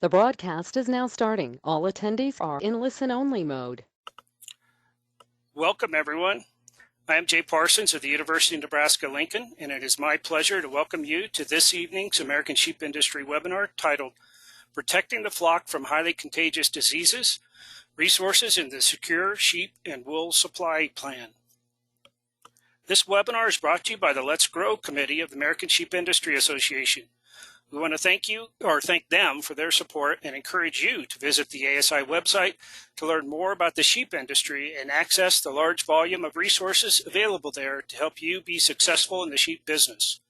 The broadcast is now starting. All attendees are in listen-only mode. Welcome, everyone. I am Jay Parsons of the University of Nebraska-Lincoln, and it is my pleasure to welcome you to this evening's American Sheep Industry webinar titled Protecting the Flock from Highly Contagious Diseases, Resources in the Secure Sheep and Wool Supply Plan. This webinar is brought to you by the Let's Grow Committee of the American Sheep Industry Association. We want to thank them for their support and encourage you to visit the ASI website to learn more about the sheep industry and access the large volume of resources available there to help you be successful in the sheep business.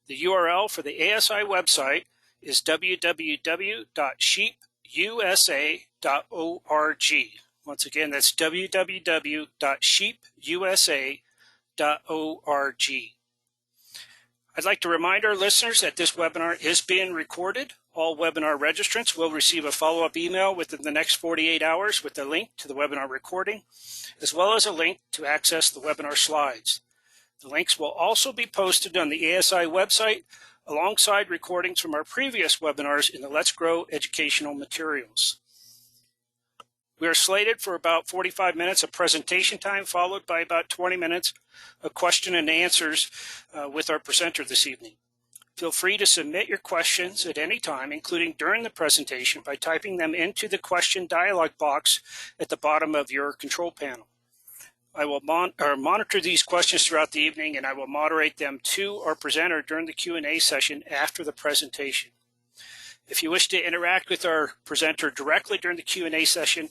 The URL for the ASI website is www.sheepusa.org. Once again, that's www.sheepusa.org. I'd like to remind our listeners that this webinar is being recorded. All webinar registrants will receive a follow-up email within the next 48 hours with a link to the webinar recording, as well as a link to access the webinar slides. The links will also be posted on the ASI website alongside recordings from our previous webinars in the Let's Grow educational materials. We are slated for about 45 minutes of presentation time, followed by about 20 minutes of question and answers with our presenter this evening. Feel free to submit your questions at any time, including during the presentation, by typing them into the question dialog box at the bottom of your control panel. I will monitor these questions throughout the evening, and I will moderate them to our presenter during the Q&A session after the presentation. If you wish to interact with our presenter directly during the Q&A session,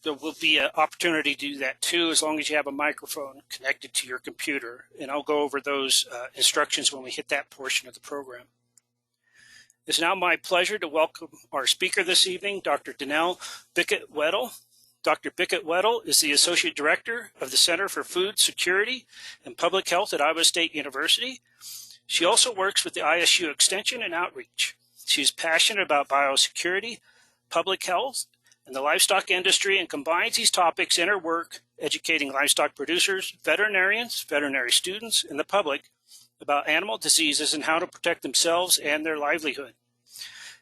there will be an opportunity to do that too, as long as you have a microphone connected to your computer. And I'll go over those instructions when we hit that portion of the program. It's now my pleasure to welcome our speaker this evening, Dr. Danelle Bickett-Weddle. Dr. Bickett-Weddle is the Associate Director of the Center for Food Security and Public Health at Iowa State University. She also works with the ISU Extension and Outreach. She's passionate about biosecurity, public health, and the livestock industry, and combines these topics in her work educating livestock producers, veterinarians, veterinary students, and the public about animal diseases and how to protect themselves and their livelihood.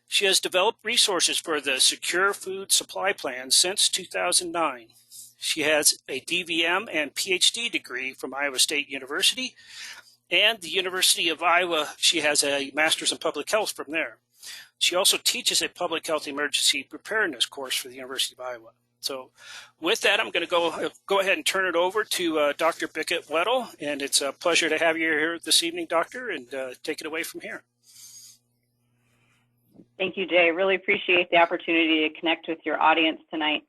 She has developed resources for the Secure Food Supply Plan since 2009. She has a DVM and PhD degree from Iowa State University, and the University of Iowa. She has a master's in public health from there. She also teaches a public health emergency preparedness course for the University of Iowa. So with that, I'm going to go ahead and turn it over to Dr. Bickett-Weddle, and it's a pleasure to have you here this evening, Doctor, and take it away from here. Thank you, Jay. Really appreciate the opportunity to connect with your audience tonight.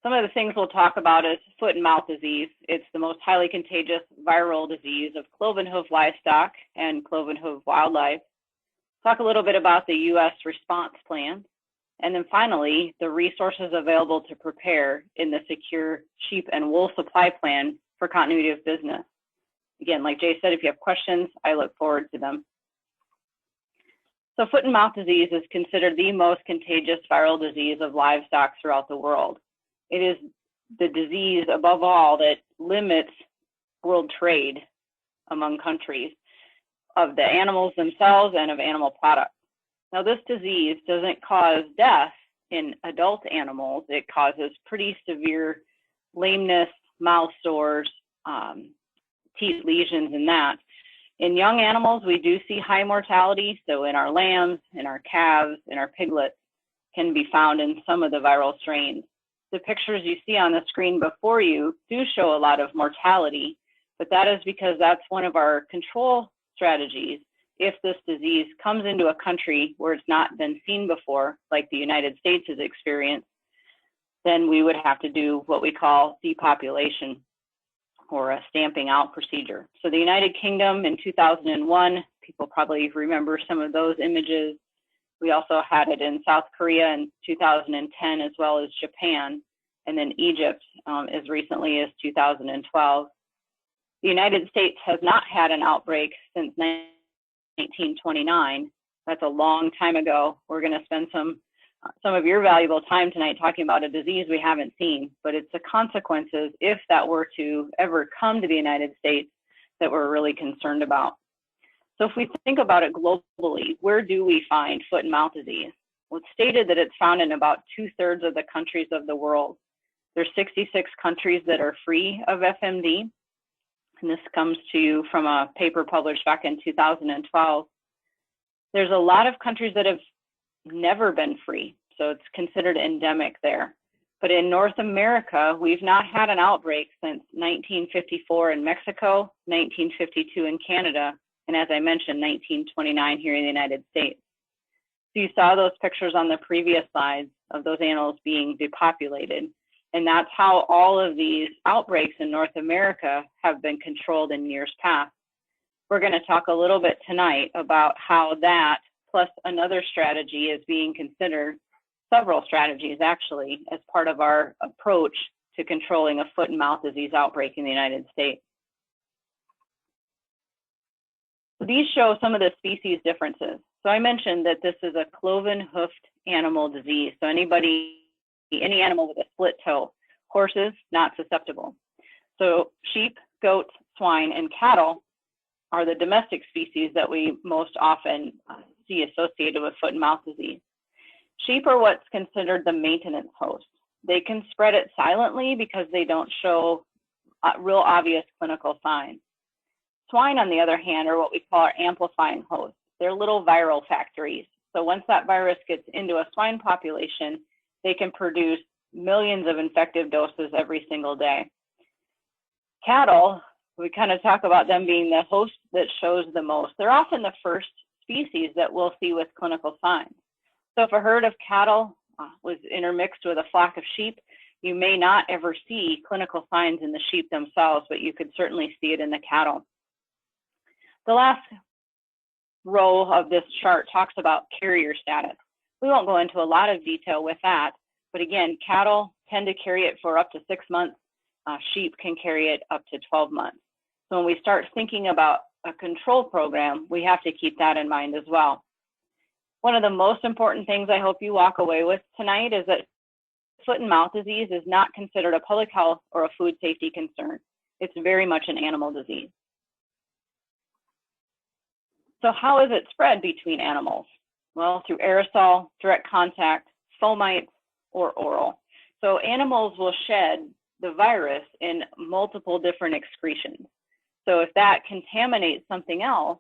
Some of the things we'll talk about is foot and mouth disease. It's the most highly contagious viral disease of cloven hoof livestock and cloven hoof wildlife. Talk a little bit about the U.S. response plan. And then finally, the resources available to prepare in the Secure Sheep and Wool Supply Plan for continuity of business. Again, like Jay said, if you have questions, I look forward to them. So foot and mouth disease is considered the most contagious viral disease of livestock throughout the world. It is the disease, above all, that limits world trade among countries of the animals themselves and of animal products. Now, this disease doesn't cause death in adult animals. It causes pretty severe lameness, mouth sores, teeth lesions, and that. In young animals, we do see high mortality. So in our lambs, in our calves, in our piglets, can be found in some of the viral strains. The pictures you see on the screen before you do show a lot of mortality, but that is because that's one of our control strategies. If this disease comes into a country where it's not been seen before, like the United States has experienced, then we would have to do what we call depopulation or a stamping out procedure. So the United Kingdom in 2001, people probably remember some of those images. We also had it in South Korea in 2010, as well as Japan, and then Egypt as recently as 2012. The United States has not had an outbreak since 1929. That's a long time ago. We're going to spend some of your valuable time tonight talking about a disease we haven't seen, but it's the consequences, if that were to ever come to the United States, that we're really concerned about. So if we think about it globally, where do we find foot and mouth disease? Well, it's stated that it's found in about 2/3 of the countries of the world. There's 66 countries that are free of FMD. And this comes to you from a paper published back in 2012. There's a lot of countries that have never been free, so it's considered endemic there. But in North America, we've not had an outbreak since 1954 in Mexico, 1952 in Canada, and as I mentioned, 1929 here in the United States. So you saw those pictures on the previous slides of those animals being depopulated. And that's how all of these outbreaks in North America have been controlled in years past. We're going to talk a little bit tonight about how that plus another strategy is being considered, several strategies actually, as part of our approach to controlling a foot and mouth disease outbreak in the United States. So these show some of the species differences. So I mentioned that this is a cloven-hoofed animal disease. So any animal with a split toe. Horses, not susceptible. So sheep, goats, swine, and cattle are the domestic species that we most often see associated with foot and mouth disease. Sheep are what's considered the maintenance host. They can spread it silently because they don't show real obvious clinical signs. Swine, on the other hand, are what we call our amplifying hosts. They're little viral factories. So once that virus gets into a swine population, they can produce millions of infective doses every single day. Cattle, we kind of talk about them being the host that shows the most. They're often the first species that we'll see with clinical signs. So if a herd of cattle was intermixed with a flock of sheep, you may not ever see clinical signs in the sheep themselves, but you could certainly see it in the cattle. The last row of this chart talks about carrier status. We won't go into a lot of detail with that, but again, cattle tend to carry it for up to 6 months. Sheep can carry it up to 12 months. So when we start thinking about a control program, we have to keep that in mind as well. One of the most important things I hope you walk away with tonight is that foot and mouth disease is not considered a public health or a food safety concern. It's very much an animal disease. So how is it spread between animals? Well, through aerosol, direct contact, fomites, or oral. So animals will shed the virus in multiple different excretions. So if that contaminates something else,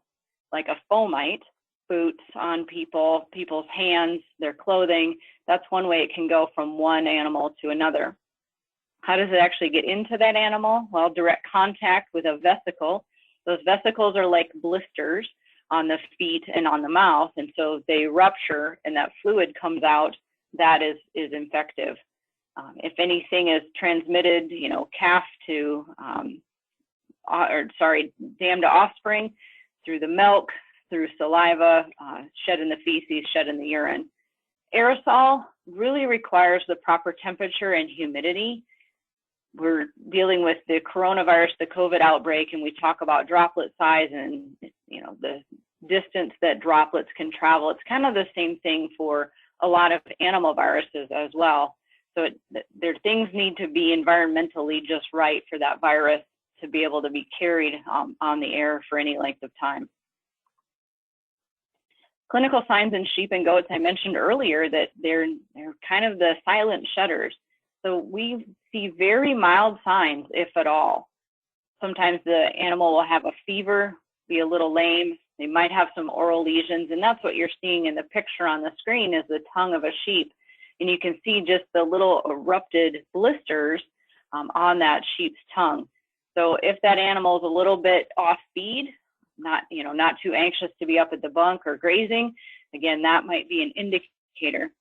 like a fomite, boots on people's hands, their clothing, that's one way it can go from one animal to another. How does it actually get into that animal? Well, direct contact with a vesicle. Those vesicles are like blisters on the feet and on the mouth, and so they rupture and that fluid comes out. That is infective. If anything is transmitted, calf to, dam to offspring, through the milk, through saliva, shed in the feces, shed in the urine. Aerosol really requires the proper temperature and humidity. We're dealing with the coronavirus, the COVID outbreak, and we talk about droplet size and the distance that droplets can travel. It's kind of the same thing for a lot of animal viruses as well. So things need to be environmentally just right for that virus to be able to be carried on the air for any length of time. Clinical signs in sheep and goats, I mentioned earlier that they're kind of the silent shedders. So we see very mild signs, if at all. Sometimes the animal will have a fever, be a little lame. They might have some oral lesions, and that's what you're seeing in the picture on the screen is the tongue of a sheep. And you can see just the little erupted blisters on that sheep's tongue. So if that animal is a little bit off feed, not too anxious to be up at the bunk or grazing, again, that might be an indicator.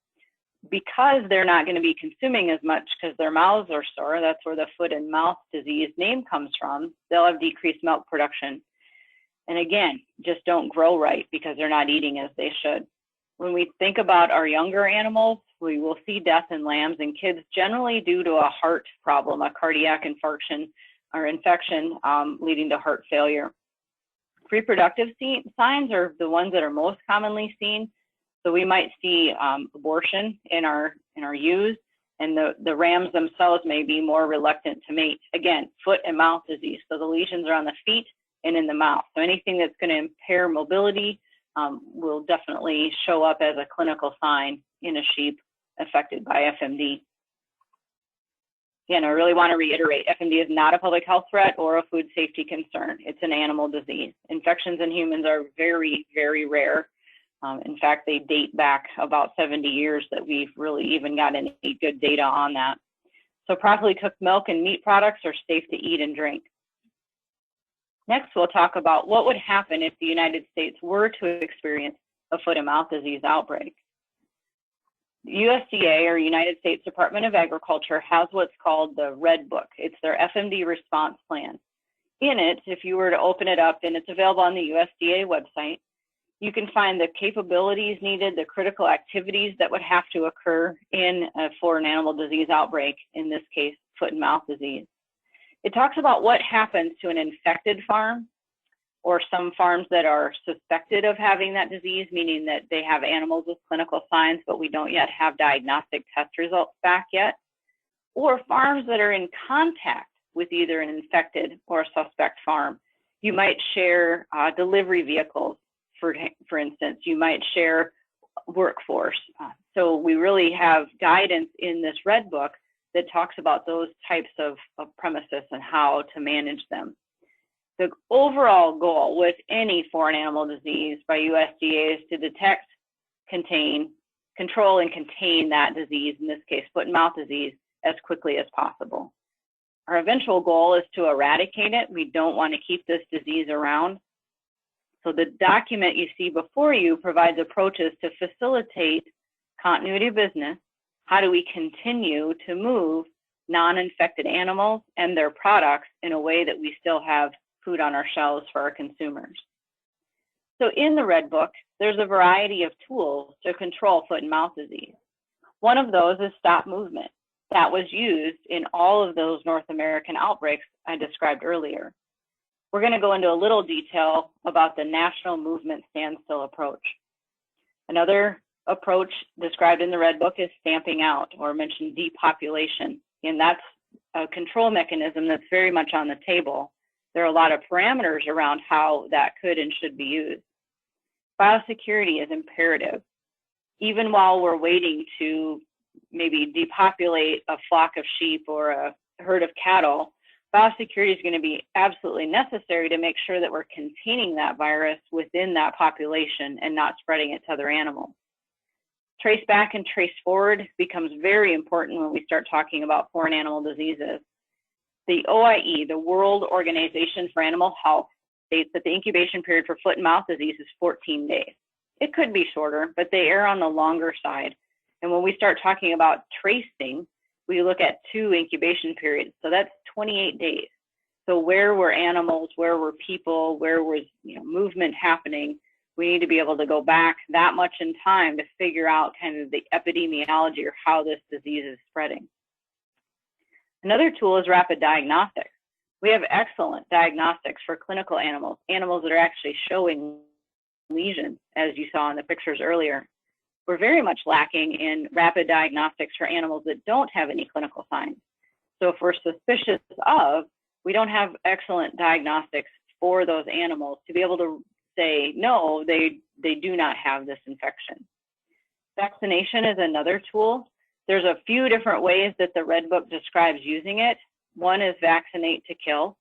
Because they're not going to be consuming as much because their mouths are sore, that's where the foot and mouth disease name comes from, they'll have decreased milk production. And again, just don't grow right because they're not eating as they should. When we think about our younger animals, we will see death in lambs and kids generally due to a heart problem, a cardiac infarction or infection leading to heart failure. Reproductive signs are the ones that are most commonly seen. So we might see abortion in our ewes, and the rams themselves may be more reluctant to mate. Again, foot and mouth disease. So the lesions are on the feet and in the mouth. So anything that's going to impair mobility will definitely show up as a clinical sign in a sheep affected by FMD. Again, I really want to reiterate, FMD is not a public health threat or a food safety concern. It's an animal disease. Infections in humans are very, very rare. In fact, they date back about 70 years that we've really even got any good data on that. So properly cooked milk and meat products are safe to eat and drink. Next, we'll talk about what would happen if the United States were to experience a foot and mouth disease outbreak. The USDA, or United States Department of Agriculture, has what's called the Red Book. It's their FMD response plan. In it, if you were to open it up, and it's available on the USDA website, you can find the capabilities needed, the critical activities that would have to occur for an animal disease outbreak, in this case, foot and mouth disease. It talks about what happens to an infected farm or some farms that are suspected of having that disease, meaning that they have animals with clinical signs, but we don't yet have diagnostic test results back yet, or farms that are in contact with either an infected or a suspect farm. You might share delivery vehicles, for instance. You might share workforce. So we really have guidance in this Red Book that talks about those types of premises and how to manage them. The overall goal with any foreign animal disease by USDA is to detect, control and contain that disease, in this case, foot and mouth disease, as quickly as possible. Our eventual goal is to eradicate it. We don't want to keep this disease around. So the document you see before you provides approaches to facilitate continuity of business. How do we continue to move non-infected animals and their products in a way that we still have food on our shelves for our consumers? So in the Red Book, there's a variety of tools to control foot and mouth disease. One of those is stop movement. That was used in all of those North American outbreaks I described earlier. We're going to go into a little detail about the national movement standstill approach. Another approach described in the Red Book is stamping out, or mentioned depopulation. And that's a control mechanism that's very much on the table. There are a lot of parameters around how that could and should be used. Biosecurity is imperative. Even while we're waiting to maybe depopulate a flock of sheep or a herd of cattle, biosecurity is going to be absolutely necessary to make sure that we're containing that virus within that population and not spreading it to other animals. Trace back and trace forward becomes very important when we start talking about foreign animal diseases. The OIE, the World Organization for Animal Health, states that the incubation period for foot and mouth disease is 14 days. It could be shorter, but they err on the longer side. And when we start talking about tracing, we look at 2 incubation periods. So that's 28 days. So where were animals, where were people, where was movement happening? We need to be able to go back that much in time to figure out kind of the epidemiology or how this disease is spreading. Another tool is rapid diagnostics. We have excellent diagnostics for clinical animals, animals that are actually showing lesions, as you saw in the pictures earlier. We're very much lacking in rapid diagnostics for animals that don't have any clinical signs. So if we're suspicious of, we don't have excellent diagnostics for those animals to be able to say, no, they do not have this infection. Vaccination is another tool. There's a few different ways that the Red Book describes using it. One is vaccinate to kill.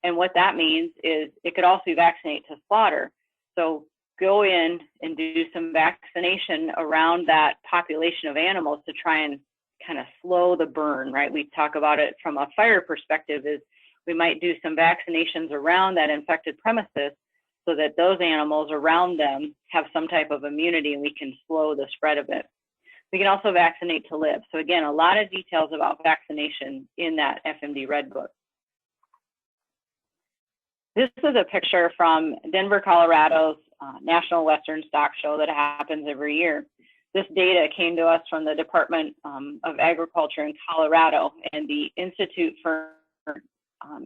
And what that means is it could also be vaccinate to slaughter. So go in and do some vaccination around that population of animals to try and kind of slow the burn, right? We talk about it from a fire perspective is we might do some vaccinations around that infected premises so that those animals around them have some type of immunity and we can slow the spread of it. We can also vaccinate to live. So again, a lot of details about vaccination in that FMD Red Book. This is a picture from Denver, Colorado's National Western Stock Show that happens every year. This data came to us from the Department of Agriculture in Colorado and the Institute for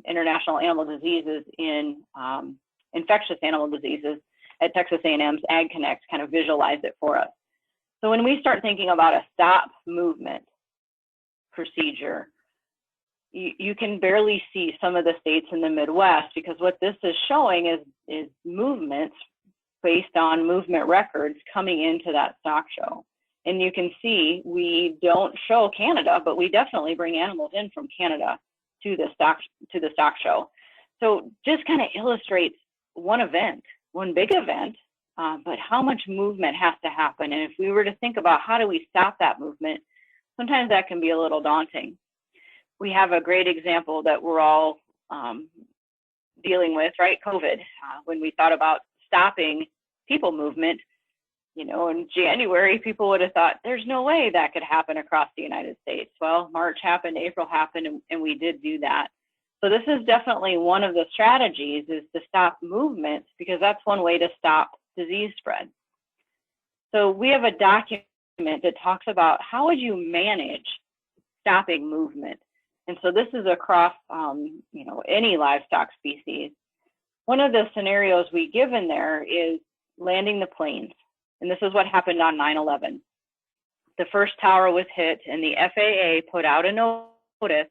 International Animal Diseases in Infectious Animal Diseases at Texas A&M's Ag Connect kind of visualized it for us. So when we start thinking about a stop movement procedure, you can barely see some of the states in the Midwest, because what this is showing is movements based on movement records coming into that stock show. And you can see we don't show Canada, but we definitely bring animals in from Canada to the stock show. So just kind of illustrates one big event, but how much movement has to happen. And if we were to think about how do we stop that movement, sometimes that can be a little daunting. We have a great example that we're all dealing with, right? COVID. When we thought about stopping people movement, in January, people would have thought there's no way that could happen across the United States. Well, March happened, April happened, and we did do that. So this is definitely one of the strategies, is to stop movement, because that's one way to stop disease spread. So we have a document that talks about how would you manage stopping movement. And so this is across, any livestock species. One of the scenarios we give in there is landing the planes. And this is what happened on 9/11. The first tower was hit, and the FAA put out a notice,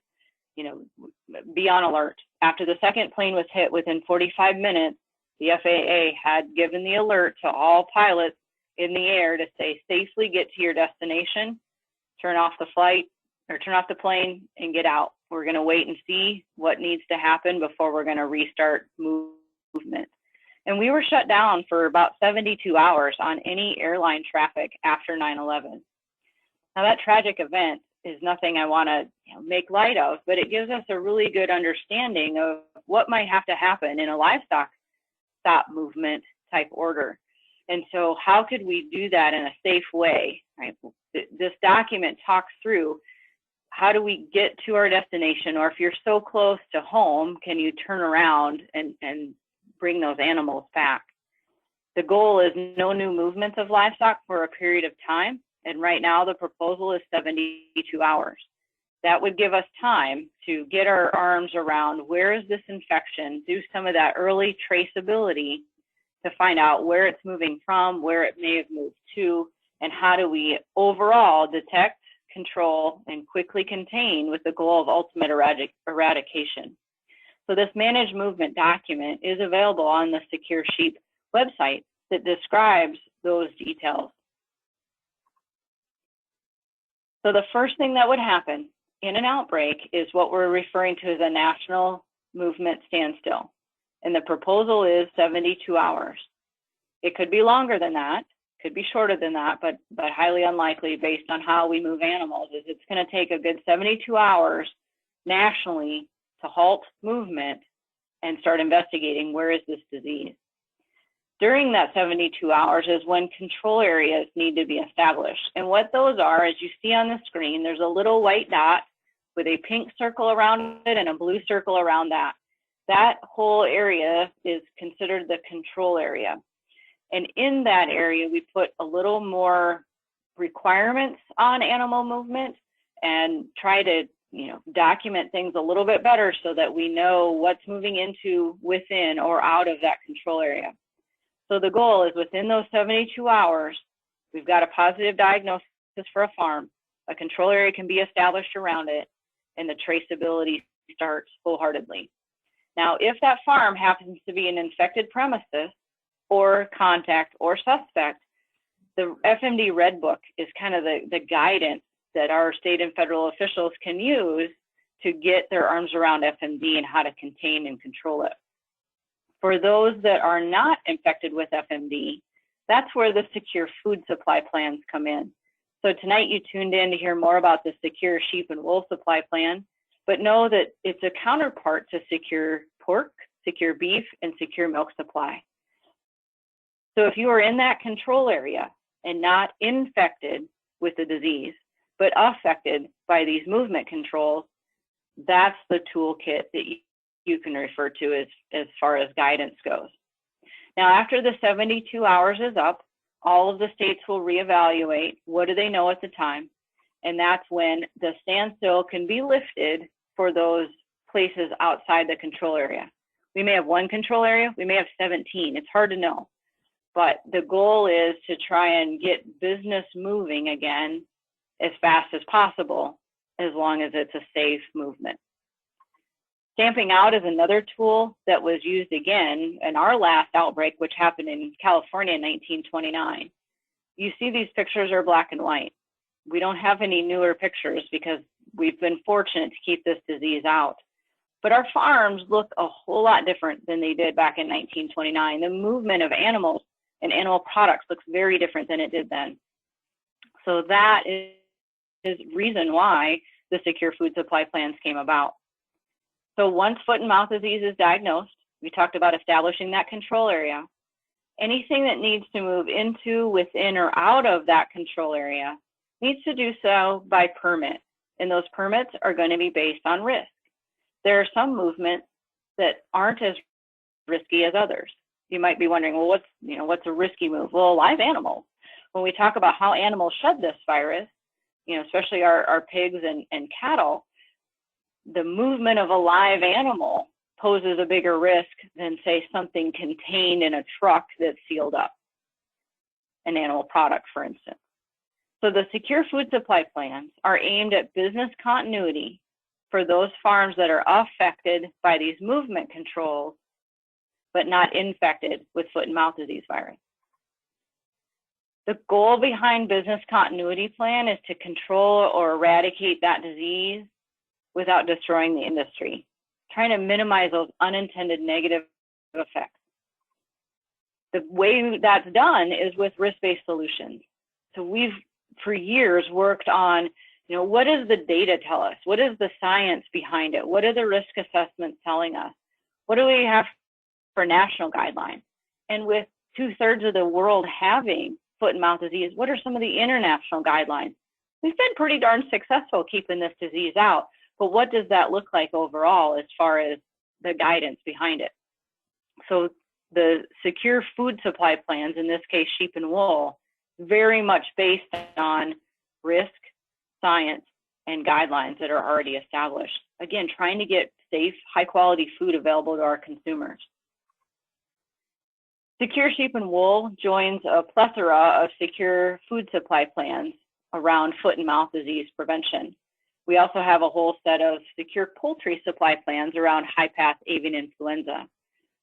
be on alert. After the second plane was hit, within 45 minutes, the FAA had given the alert to all pilots in the air to say, safely get to your destination, turn off the flight, or turn off the plane and get out. We're going to wait and see what needs to happen before we're going to restart movement. And we were shut down for about 72 hours on any airline traffic after 9/11. Now, that tragic event is nothing I want to make light of, but it gives us a really good understanding of what might have to happen in a livestock stop movement type order. And so how could we do that in a safe way, right? This document talks through how do we get to our destination, or if you're so close to home, can you turn around and bring those animals back? The goal is no new movements of livestock for a period of time. And right now the proposal is 72 hours. That would give us time to get our arms around where is this infection, do some of that early traceability to find out where it's moving from, where it may have moved to, and how do we overall detect, control, and quickly contain with the goal of ultimate eradication. So this managed movement document is available on the Secure Sheep website that describes those details. So the first thing that would happen in an outbreak is what we're referring to as a national movement standstill. And the proposal is 72 hours. It could be longer than that, could be shorter than that, but highly unlikely based on how we move animals, is it's going to take a good 72 hours nationally to halt movement and start investigating where is this disease. During that 72 hours is when control areas need to be established. And what those are, as you see on the screen, there's a little white dot with a pink circle around it and a blue circle around that. That whole area is considered the control area. And in that area, we put a little more requirements on animal movement and try to document things a little bit better so that we know what's moving into, within, or out of that control area. So the goal is within those 72 hours, we've got a positive diagnosis for a farm, a control area can be established around it, and the traceability starts wholeheartedly. Now, if that farm happens to be an infected premises or contact or suspect, the FMD Red Book is kind of the guidance that our state and federal officials can use to get their arms around FMD and how to contain and control it. For those that are not infected with FMD, that's where the secure food supply plans come in. So tonight you tuned in to hear more about the secure sheep and wool supply plan, but know that it's a counterpart to secure pork, secure beef, and secure milk supply. So if you are in that control area and not infected with the disease, but affected by these movement controls, that's the toolkit that you can refer to as far as guidance goes. Now, after the 72 hours is up, all of the states will reevaluate what do they know at the time, and that's when the standstill can be lifted for those places outside the control area. We may have one control area, we may have 17, it's hard to know, but the goal is to try and get business moving again as fast as possible, as long as it's a safe movement. Stamping out is another tool that was used again in our last outbreak, which happened in California in 1929. You see these pictures are black and white. We don't have any newer pictures because we've been fortunate to keep this disease out. But our farms look a whole lot different than they did back in 1929. The movement of animals and animal products looks very different than it did then. So that is reason why the secure food supply plans came about. So once foot and mouth disease is diagnosed, we talked about establishing that control area. Anything that needs to move into, within, or out of that control area needs to do so by permit. And those permits are going to be based on risk. There are some movements that aren't as risky as others. You might be wondering, well, what's a risky move? Well, live animals. When we talk about how animals shed this virus, especially our pigs and cattle, the movement of a live animal poses a bigger risk than, say, something contained in a truck that's sealed up, an animal product, for instance. So the secure food supply plans are aimed at business continuity for those farms that are affected by these movement controls, but not infected with foot and mouth disease virus. The goal behind business continuity plan is to control or eradicate that disease without destroying the industry, trying to minimize those unintended negative effects. The way that's done is with risk-based solutions. So we've, for years, worked on, what does the data tell us? What is the science behind it? What are the risk assessments telling us? What do we have for national guidelines? And with 2/3 of the world having foot and mouth disease, what are some of the international guidelines? We've been pretty darn successful keeping this disease out, but what does that look like overall as far as the guidance behind it? So the secure food supply plans, in this case sheep and wool, very much based on risk, science, and guidelines that are already established. Again, trying to get safe, high-quality food available to our consumers. Secure Sheep and Wool joins a plethora of secure food supply plans around foot and mouth disease prevention. We also have a whole set of secure poultry supply plans around high-path avian influenza.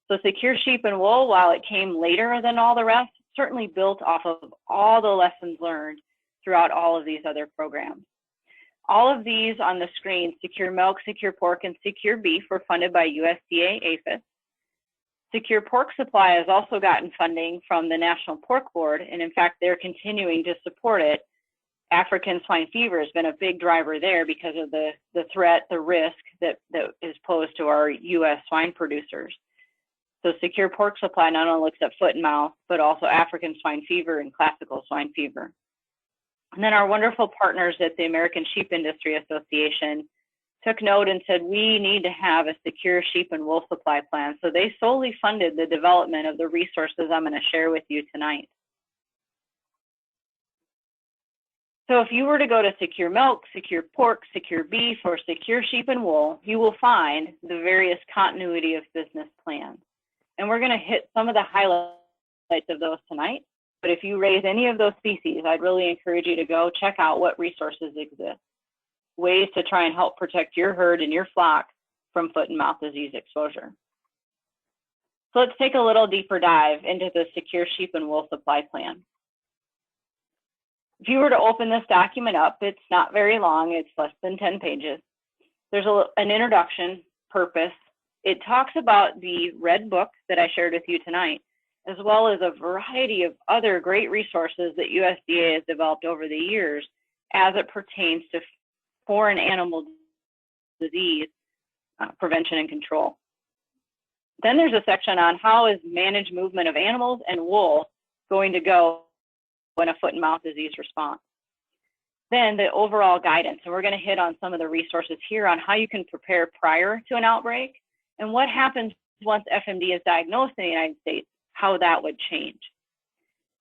So Secure Sheep and Wool, while it came later than all the rest, certainly built off of all the lessons learned throughout all of these other programs. All of these on the screen, Secure Milk, Secure Pork, and Secure Beef, were funded by USDA APHIS. Secure Pork Supply has also gotten funding from the National Pork Board, and in fact, they're continuing to support it. African swine fever has been a big driver there because of the threat, the risk that is posed to our U.S. swine producers. So Secure Pork Supply not only looks at foot and mouth, but also African swine fever and classical swine fever. And then our wonderful partners at the American Sheep Industry Association took note and said, we need to have a secure sheep and wool supply plan. So they solely funded the development of the resources I'm going to share with you tonight. So if you were to go to Secure Milk, Secure Pork, Secure Beef, or Secure Sheep and Wool, you will find the various continuity of business plans. And we're going to hit some of the highlights of those tonight. But if you raise any of those species, I'd really encourage you to go check out what resources exist, ways to try and help protect your herd and your flock from foot and mouth disease exposure. So let's take a little deeper dive into the Secure Sheep and Wool Supply Plan. If you were to open this document up, it's not very long, it's less than 10 pages. There's an introduction, purpose. It talks about the red book that I shared with you tonight, as well as a variety of other great resources that USDA has developed over the years as it pertains to foreign animal disease prevention and control. Then there's a section on how is managed movement of animals and wool going to go in a foot and mouth disease response. Then the overall guidance, and we're going to hit on some of the resources here on how you can prepare prior to an outbreak and what happens once FMD is diagnosed in the United States, how that would change.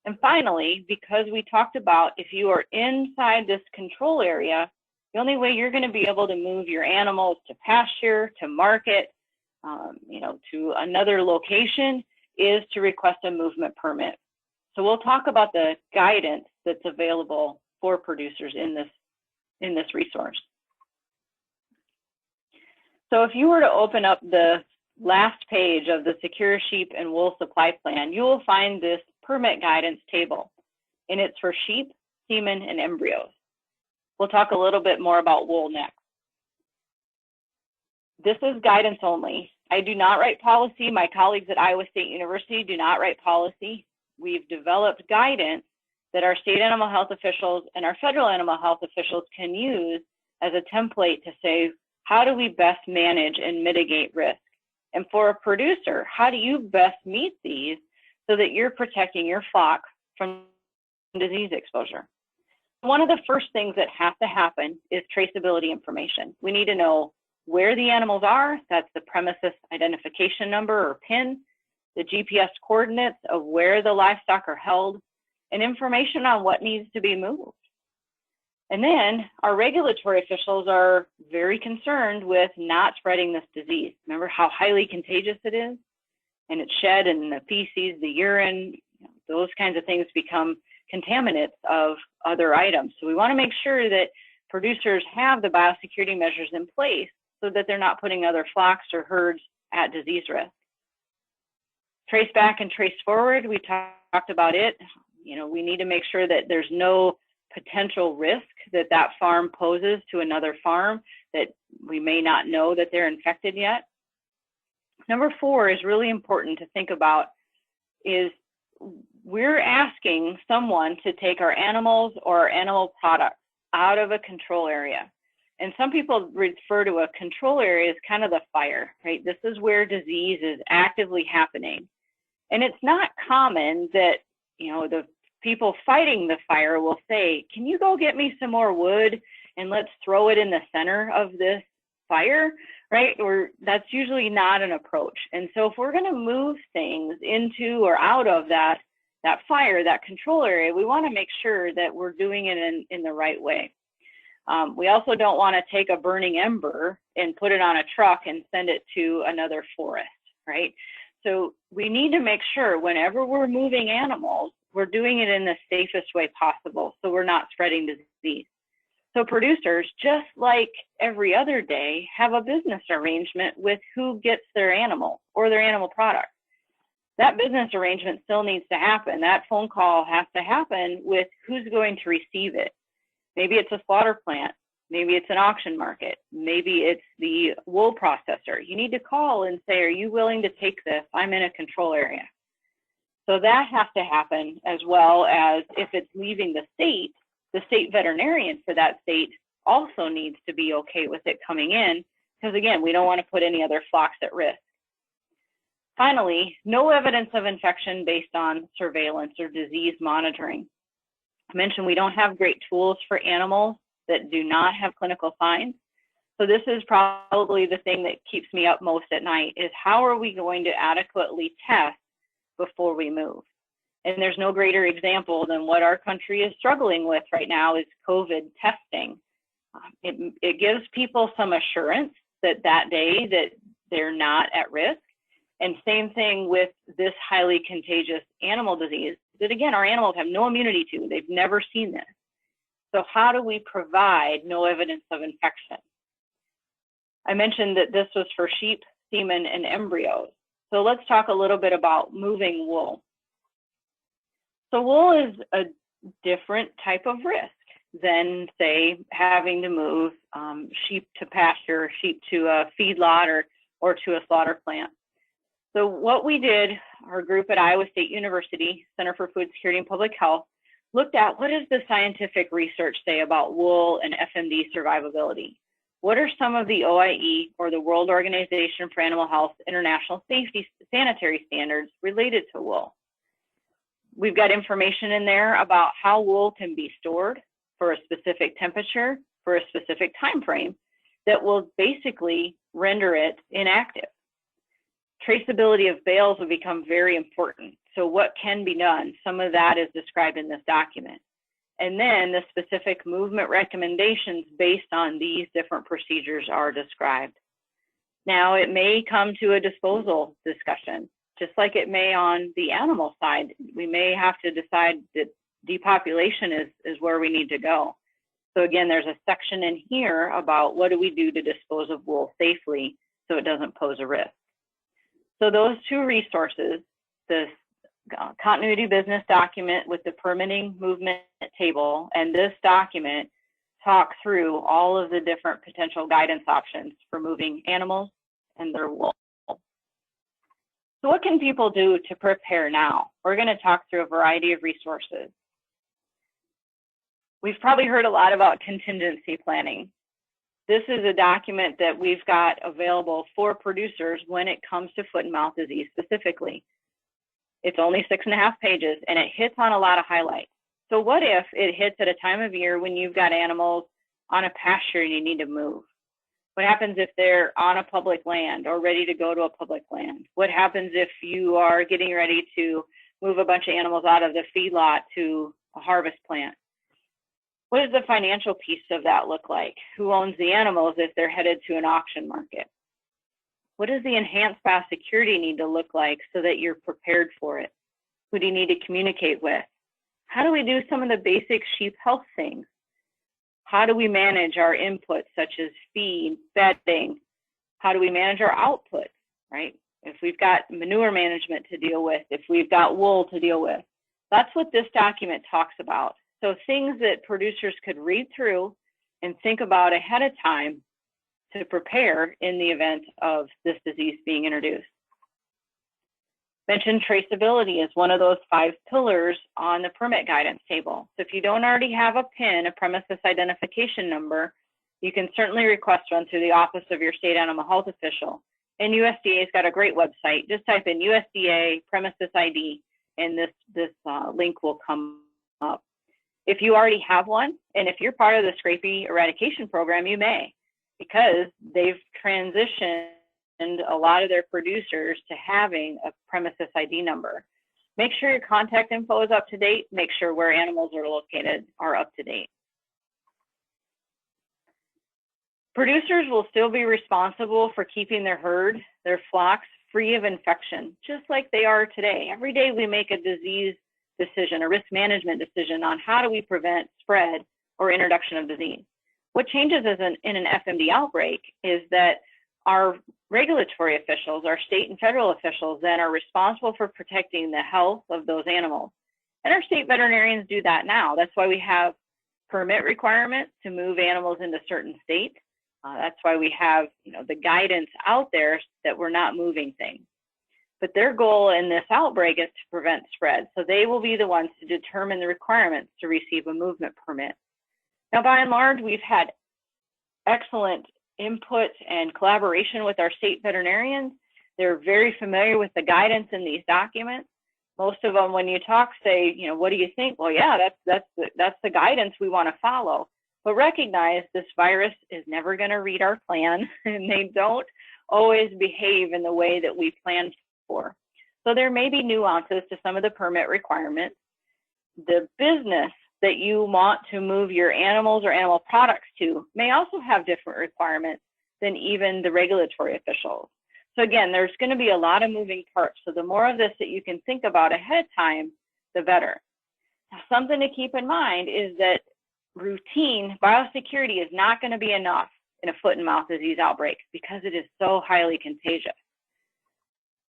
And finally, because we talked about if you are inside this control area, the only way you're going to be able to move your animals to pasture, to market, to another location is to request a movement permit. So we'll talk about the guidance that's available for producers in this resource. So if you were to open up the last page of the Secure Sheep and Wool Supply Plan, you will find this permit guidance table, and it's for sheep, semen, and embryos. We'll talk a little bit more about wool next. This is guidance only. I do not write policy. My colleagues at Iowa State University do not write policy. We've developed guidance that our state animal health officials and our federal animal health officials can use as a template to say, how do we best manage and mitigate risk? And for a producer, how do you best meet these so that you're protecting your flock from disease exposure? One of the first things that has to happen is traceability information. We need to know where the animals are. That's the premises identification number or PIN, the GPS coordinates of where the livestock are held, and information on what needs to be moved. And then our regulatory officials are very concerned with not spreading this disease. Remember how highly contagious it is? And it's shed in the feces, the urine, those kinds of things become contaminants of other items. So we want to make sure that producers have the biosecurity measures in place so that they're not putting other flocks or herds at disease risk. Trace back and trace forward, we talked about it. We need to make sure that there's no potential risk that that farm poses to another farm that we may not know that they're infected yet. Number 4 is really important to think about is we're asking someone to take our animals or our animal products out of a control area. And some people refer to a control area as kind of the fire, right? This is where disease is actively happening. And it's not common that, the people fighting the fire will say, can you go get me some more wood and let's throw it in the center of this fire, right? Or that's usually not an approach. And so if we're going to move things into or out of that fire, that control area, we want to make sure that we're doing it in the right way. We also don't want to take a burning ember and put it on a truck and send it to another forest, right? So we need to make sure whenever we're moving animals, we're doing it in the safest way possible so we're not spreading disease. So producers, just like every other day, have a business arrangement with who gets their animal or their animal product. That business arrangement still needs to happen. That phone call has to happen with who's going to receive it. Maybe it's a slaughter plant. Maybe it's an auction market. Maybe it's the wool processor. You need to call and say, are you willing to take this? I'm in a control area. So that has to happen, as well as if it's leaving the state veterinarian for that state also needs to be okay with it coming in, because again, we don't want to put any other flocks at risk. Finally, no evidence of infection based on surveillance or disease monitoring. I mentioned we don't have great tools for animals that do not have clinical signs. So this is probably the thing that keeps me up most at night is how are we going to adequately test before we move? And there's no greater example than what our country is struggling with right now is COVID testing. It gives people some assurance that day that they're not at risk. And same thing with this highly contagious animal disease that, again, our animals have no immunity to. They've never seen this. So how do we provide no evidence of infection? I mentioned that this was for sheep, semen, and embryos. So let's talk a little bit about moving wool. So wool is a different type of risk than, say, having to move sheep to pasture, sheep to a feedlot or to a slaughter plant. So what we did, our group at Iowa State University, Center for Food Security and Public Health, looked at what does the scientific research say about wool and FMD survivability? What are some of the OIE, or the World Organization for Animal Health, international safety sanitary standards related to wool? We've got information in there about how wool can be stored for a specific temperature, for a specific time frame that will basically render it inactive. Traceability of bales will become very important. So what can be done? Some of that is described in this document. And then the specific movement recommendations based on these different procedures are described. Now, it may come to a disposal discussion, just like it may on the animal side. We may have to decide that depopulation is where we need to go. So again, there's a section in here about what do we do to dispose of wool safely so it doesn't pose a risk. So those two resources, this continuity business document with the permitting movement table and this document, talk through all of the different potential guidance options for moving animals and their wool. So what can people do to prepare now? We're going to talk through a variety of resources. We've probably heard a lot about contingency planning. This is a document that we've got available for producers when it comes to foot and mouth disease specifically. It's only 6.5 pages and it hits on a lot of highlights. So what if it hits at a time of year when you've got animals on a pasture and you need to move? What happens if they're on a public land or ready to go to a public land? What happens if you are getting ready to move a bunch of animals out of the feedlot to a harvest plant? What does the financial piece of that look like? Who owns the animals if they're headed to an auction market? What does the enhanced biosecurity need to look like so that you're prepared for it? Who do you need to communicate with? How do we do some of the basic sheep health things? How do we manage our inputs such as feed, bedding? How do we manage our outputs, right? If we've got manure management to deal with, if we've got wool to deal with, that's what this document talks about. So things that producers could read through and think about ahead of time to prepare in the event of this disease being introduced. Mentioned traceability is one of those 5 pillars on the permit guidance table. So if you don't already have a PIN, a premises identification number, you can certainly request one through the office of your state animal health official. And USDA's got a great website. Just type in USDA premises ID and this link will come up. If you already have one, and if you're part of the scrapie eradication program, you may, because they've transitioned a lot of their producers to having a premises ID number. Make sure your contact info is up to date. Make sure where animals are located are up to date. Producers will still be responsible for keeping their herd, their flocks, free of infection, just like they are today. Every day we make a disease decision, a risk management decision on how do we prevent spread or introduction of disease. What changes in an FMD outbreak is that our regulatory officials, our state and federal officials, then are responsible for protecting the health of those animals. And our state veterinarians do that now. That's why we have permit requirements to move animals into certain states. That's why we have, the guidance out there that we're not moving things. But their goal in this outbreak is to prevent spread. So they will be the ones to determine the requirements to receive a movement permit. Now, by and large, we've had excellent input and collaboration with our state veterinarians. They're very familiar with the guidance in these documents. Most of them, when you talk, say, what do you think? Well, yeah, that's the guidance we want to follow. But recognize this virus is never going to read our plan, and they don't always behave in the way that we planned for. So there may be nuances to some of the permit requirements. The business that you want to move your animals or animal products to may also have different requirements than even the regulatory officials. So again, there's going to be a lot of moving parts. So the more of this that you can think about ahead of time, the better. Now, something to keep in mind is that routine biosecurity is not going to be enough in a foot and mouth disease outbreak because it is so highly contagious.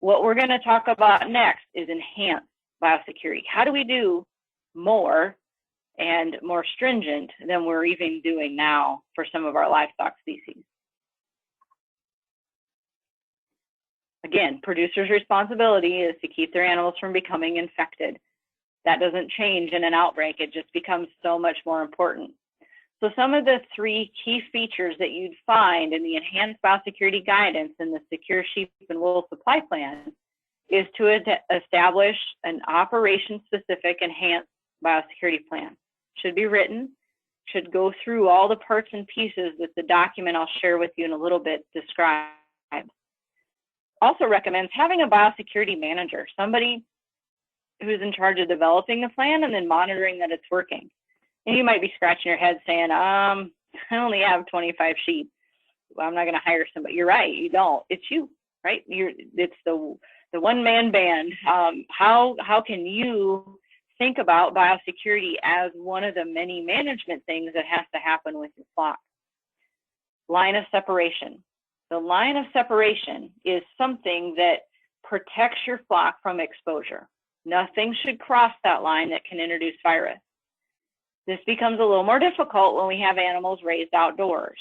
What we're going to talk about next is enhanced biosecurity. How do we do more and more stringent than we're even doing now for some of our livestock species? Again, producers' responsibility is to keep their animals from becoming infected. That doesn't change in an outbreak. It just becomes so much more important. So some of the 3 key features that you'd find in the enhanced biosecurity guidance in the Secure Sheep and Wool Supply Plan is to establish an operation-specific enhanced biosecurity plan. Should be written, should go through all the parts and pieces that the document I'll share with you in a little bit describes. Also recommends having a biosecurity manager, somebody who's in charge of developing the plan and then monitoring that it's working. And you might be scratching your head saying, I only have 25 sheep. Well, I'm not going to hire somebody. You're right, you don't. It's you, right? It's the one-man band. How can you think about biosecurity as one of the many management things that has to happen with your flock. Line of separation. The line of separation is something that protects your flock from exposure. Nothing should cross that line that can introduce virus. This becomes a little more difficult when we have animals raised outdoors.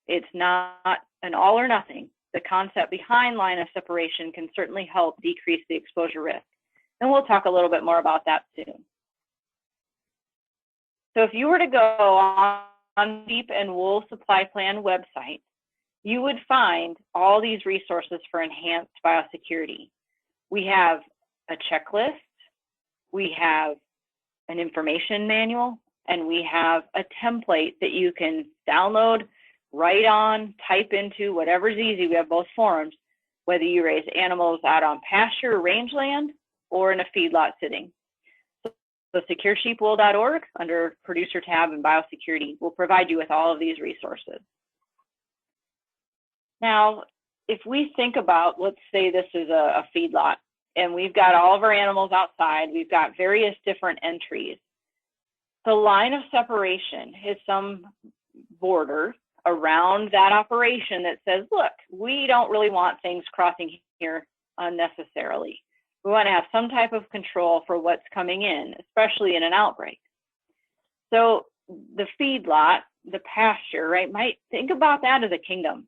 It's not an all or nothing. The concept behind line of separation can certainly help decrease the exposure risk. And we'll talk a little bit more about that soon. So if you were to go on Beef and Wool Supply Plan website, you would find all these resources for enhanced biosecurity. We have a checklist, we have an information manual, and we have a template that you can download, write on, type into, whatever's easy. We have both forms, whether you raise animals out on pasture or rangeland or in a feedlot sitting. So securesheepwool.org under producer tab and biosecurity will provide you with all of these resources. Now, if we think about, let's say this is a feedlot, and we've got all of our animals outside, we've got various different entries. The line of separation is some border around that operation that says, look, we don't really want things crossing here unnecessarily. We want to have some type of control for what's coming in, especially in an outbreak. So the feedlot, the pasture, right, might think about that as a kingdom.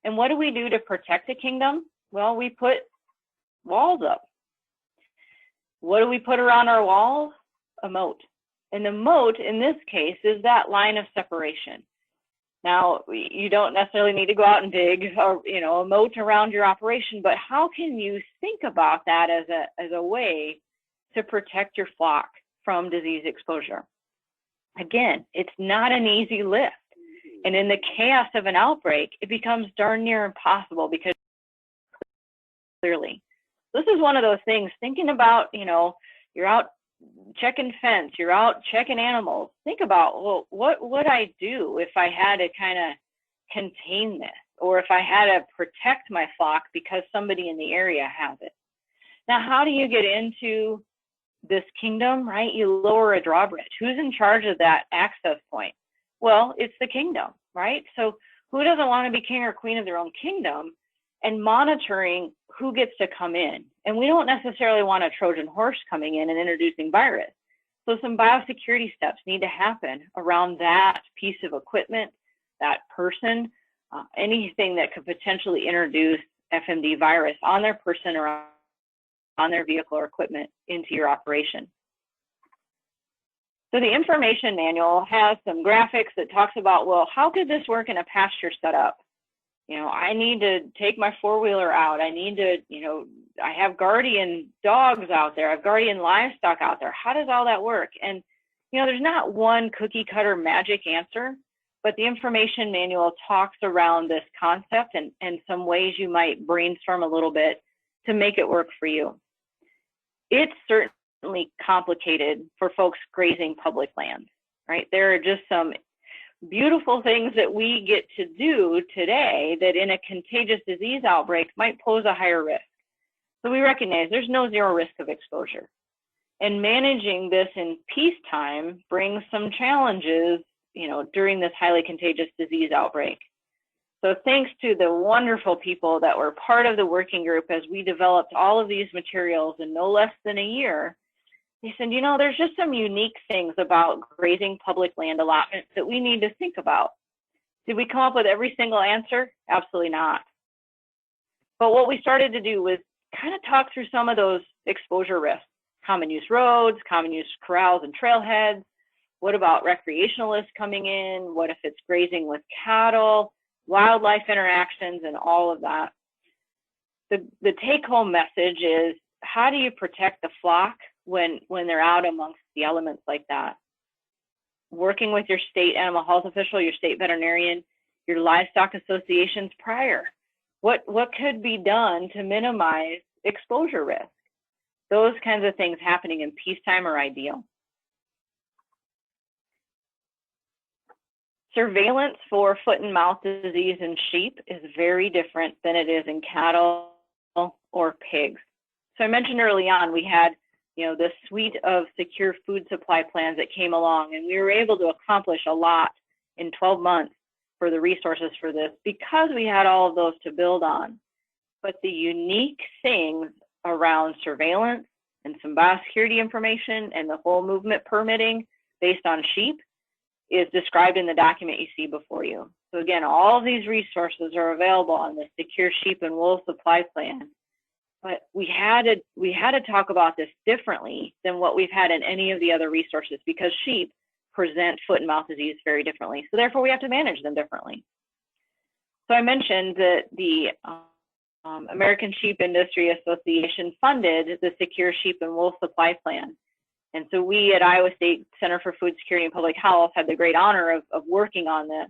And what do we do to protect a kingdom? Well, we put walls up. What do we put around our walls? A moat. And the moat, in this case, is that line of separation. Now, you don't necessarily need to go out and dig a moat around your operation, but how can you think about that as a way to protect your flock from disease exposure? Again, it's not an easy lift. And in the chaos of an outbreak, it becomes darn near impossible because clearly, this is one of those things, thinking about, you're out checking fence, you're out checking animals. Think about, well, what would I do if I had to kind of contain this, or if I had to protect my flock because somebody in the area has it? Now, how do you get into this kingdom, right? You lower a drawbridge. Who's in charge of that access point? Well, it's the kingdom, right? So who doesn't want to be king or queen of their own kingdom? And monitoring who gets to come in. And we don't necessarily want a Trojan horse coming in and introducing virus. So some biosecurity steps need to happen around that piece of equipment, that person, anything that could potentially introduce FMD virus on their person or on their vehicle or equipment into your operation. So the information manual has some graphics that talks about, well, how could this work in a pasture setup? I need to take my four-wheeler out. I need to, I have guardian dogs out there. I have guardian livestock out there. How does all that work? And, there's not one cookie cutter magic answer, but the information manual talks around this concept and some ways you might brainstorm a little bit to make it work for you. It's certainly complicated for folks grazing public land, right? There are just some beautiful things that we get to do today that in a contagious disease outbreak might pose a higher risk. So we recognize there's no zero risk of exposure. And managing this in peacetime brings some challenges, during this highly contagious disease outbreak. So thanks to the wonderful people that were part of the working group as we developed all of these materials in no less than a year, they said, there's just some unique things about grazing public land allotments that we need to think about. Did we come up with every single answer? Absolutely not. But what we started to do was kind of talk through some of those exposure risks. Common use roads, common use corrals and trailheads. What about recreationalists coming in? What if it's grazing with cattle, wildlife interactions, and all of that? The take-home message is, how do you protect the flock when they're out amongst the elements like that? Working with your state animal health official, your state veterinarian, your livestock associations prior. What could be done to minimize exposure risk? Those kinds of things happening in peacetime are ideal. Surveillance for foot and mouth disease in sheep is very different than it is in cattle or pigs. So I mentioned early on, we had, the suite of secure food supply plans that came along, and we were able to accomplish a lot in 12 months for the resources for this because we had all of those to build on. But the unique things around surveillance and some biosecurity information and the whole movement permitting based on sheep is described in the document you see before you. So again, all of these resources are available on the Secure Sheep and Wool Supply Plan. But we had to talk about this differently than what we've had in any of the other resources because sheep present foot and mouth disease very differently. So therefore, we have to manage them differently. So I mentioned that the American Sheep Industry Association funded the Secure Sheep and Wool Supply Plan. And so we at Iowa State Center for Food Security and Public Health had the great honor of working on this.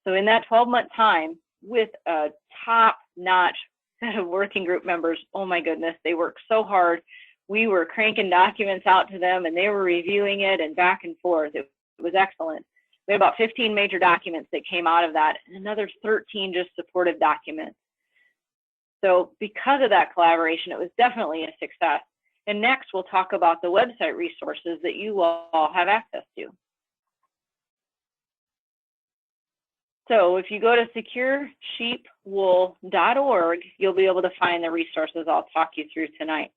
So in that 12-month time, with a top-notch set of working group members, oh my goodness, they worked so hard. We were cranking documents out to them and they were reviewing it and back and forth. It was excellent. We had about 15 major documents that came out of that and another 13 just supportive documents. So because of that collaboration, it was definitely a success. And next, we'll talk about the website resources that you all have access to. So if you go to securesheepwool.org, you'll be able to find the resources I'll talk you through tonight.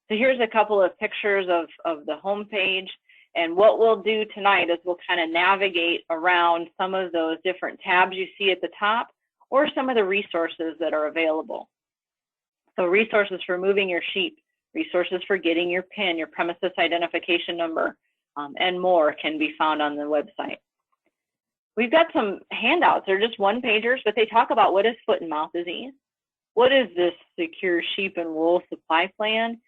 So here's a couple of pictures of the homepage. And what we'll do tonight is we'll kind of navigate around some of those different tabs you see at the top or some of the resources that are available. So resources for moving your sheep, resources for getting your PIN, your premises identification number, and more can be found on the website. We've got some handouts. They're just one-pagers, but they talk about what is foot and mouth disease, what is this Secure Sheep and Wool Supply Plan.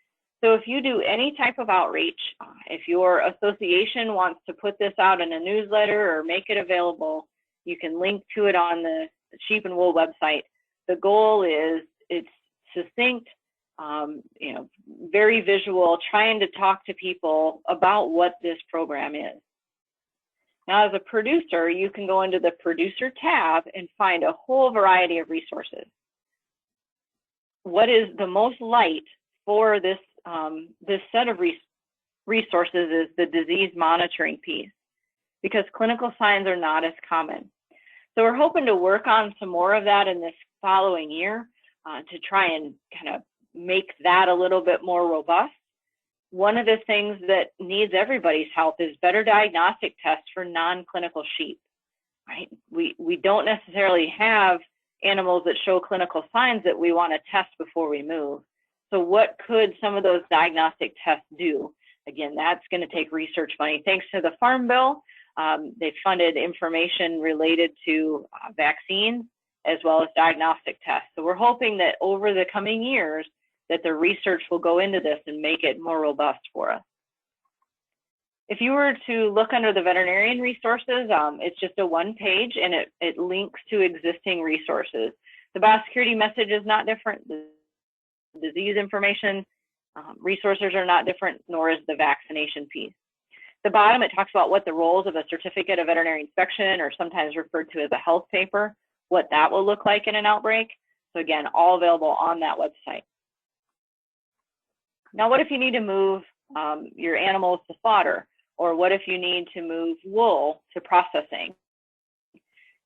So if you do any type of outreach, if your association wants to put this out in a newsletter or make it available, you can link to it on the Sheep and Wool website. The goal is it's succinct, very visual, trying to talk to people about what this program is. Now, as a producer, you can go into the producer tab and find a whole variety of resources. What is the most light for this set of resources is the disease monitoring piece, because clinical signs are not as common. So we're hoping to work on some more of that in this following year to try and kind of make that a little bit more robust. One of the things that needs everybody's help is better diagnostic tests for non-clinical sheep, right? We don't necessarily have animals that show clinical signs that we want to test before we move. So what could some of those diagnostic tests do? Again, that's going to take research money. Thanks to the Farm Bill, they funded information related to vaccines as well as diagnostic tests. So we're hoping that over the coming years that the research will go into this and make it more robust for us. If you were to look under the Veterinarian Resources, it's just a one page and it links to existing resources. The biosecurity message is not different. The disease information resources are not different, nor is the vaccination piece. The bottom, it talks about what the roles of a certificate of veterinary inspection, or sometimes referred to as a health paper, what that will look like in an outbreak. So again, all available on that website. Now, what if you need to move your animals to slaughter? Or what if you need to move wool to processing?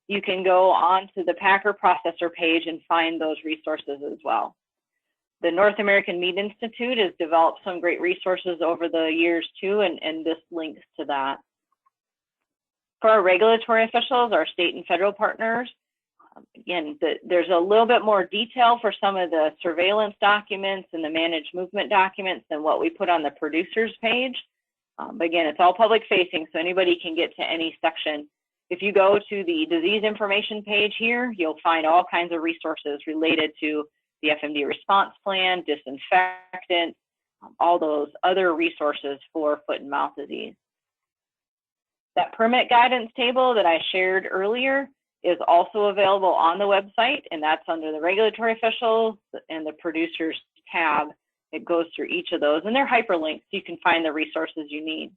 You can go on to the Packer Processor page and find those resources as well. The North American Meat Institute has developed some great resources over the years too, and this links to that. For our regulatory officials, our state and federal partners, again, there's a little bit more detail for some of the surveillance documents and the managed movement documents than what we put on the producers page. But again, it's all public facing, so anybody can get to any section. If you go to the disease information page here, you'll find all kinds of resources related to the FMD response plan, disinfectant, all those other resources for foot and mouth disease. That permit guidance table that I shared earlier is also available on the website, and that's under the regulatory officials and the producers tab. It goes through each of those, and they're hyperlinked, so you can find the resources you need.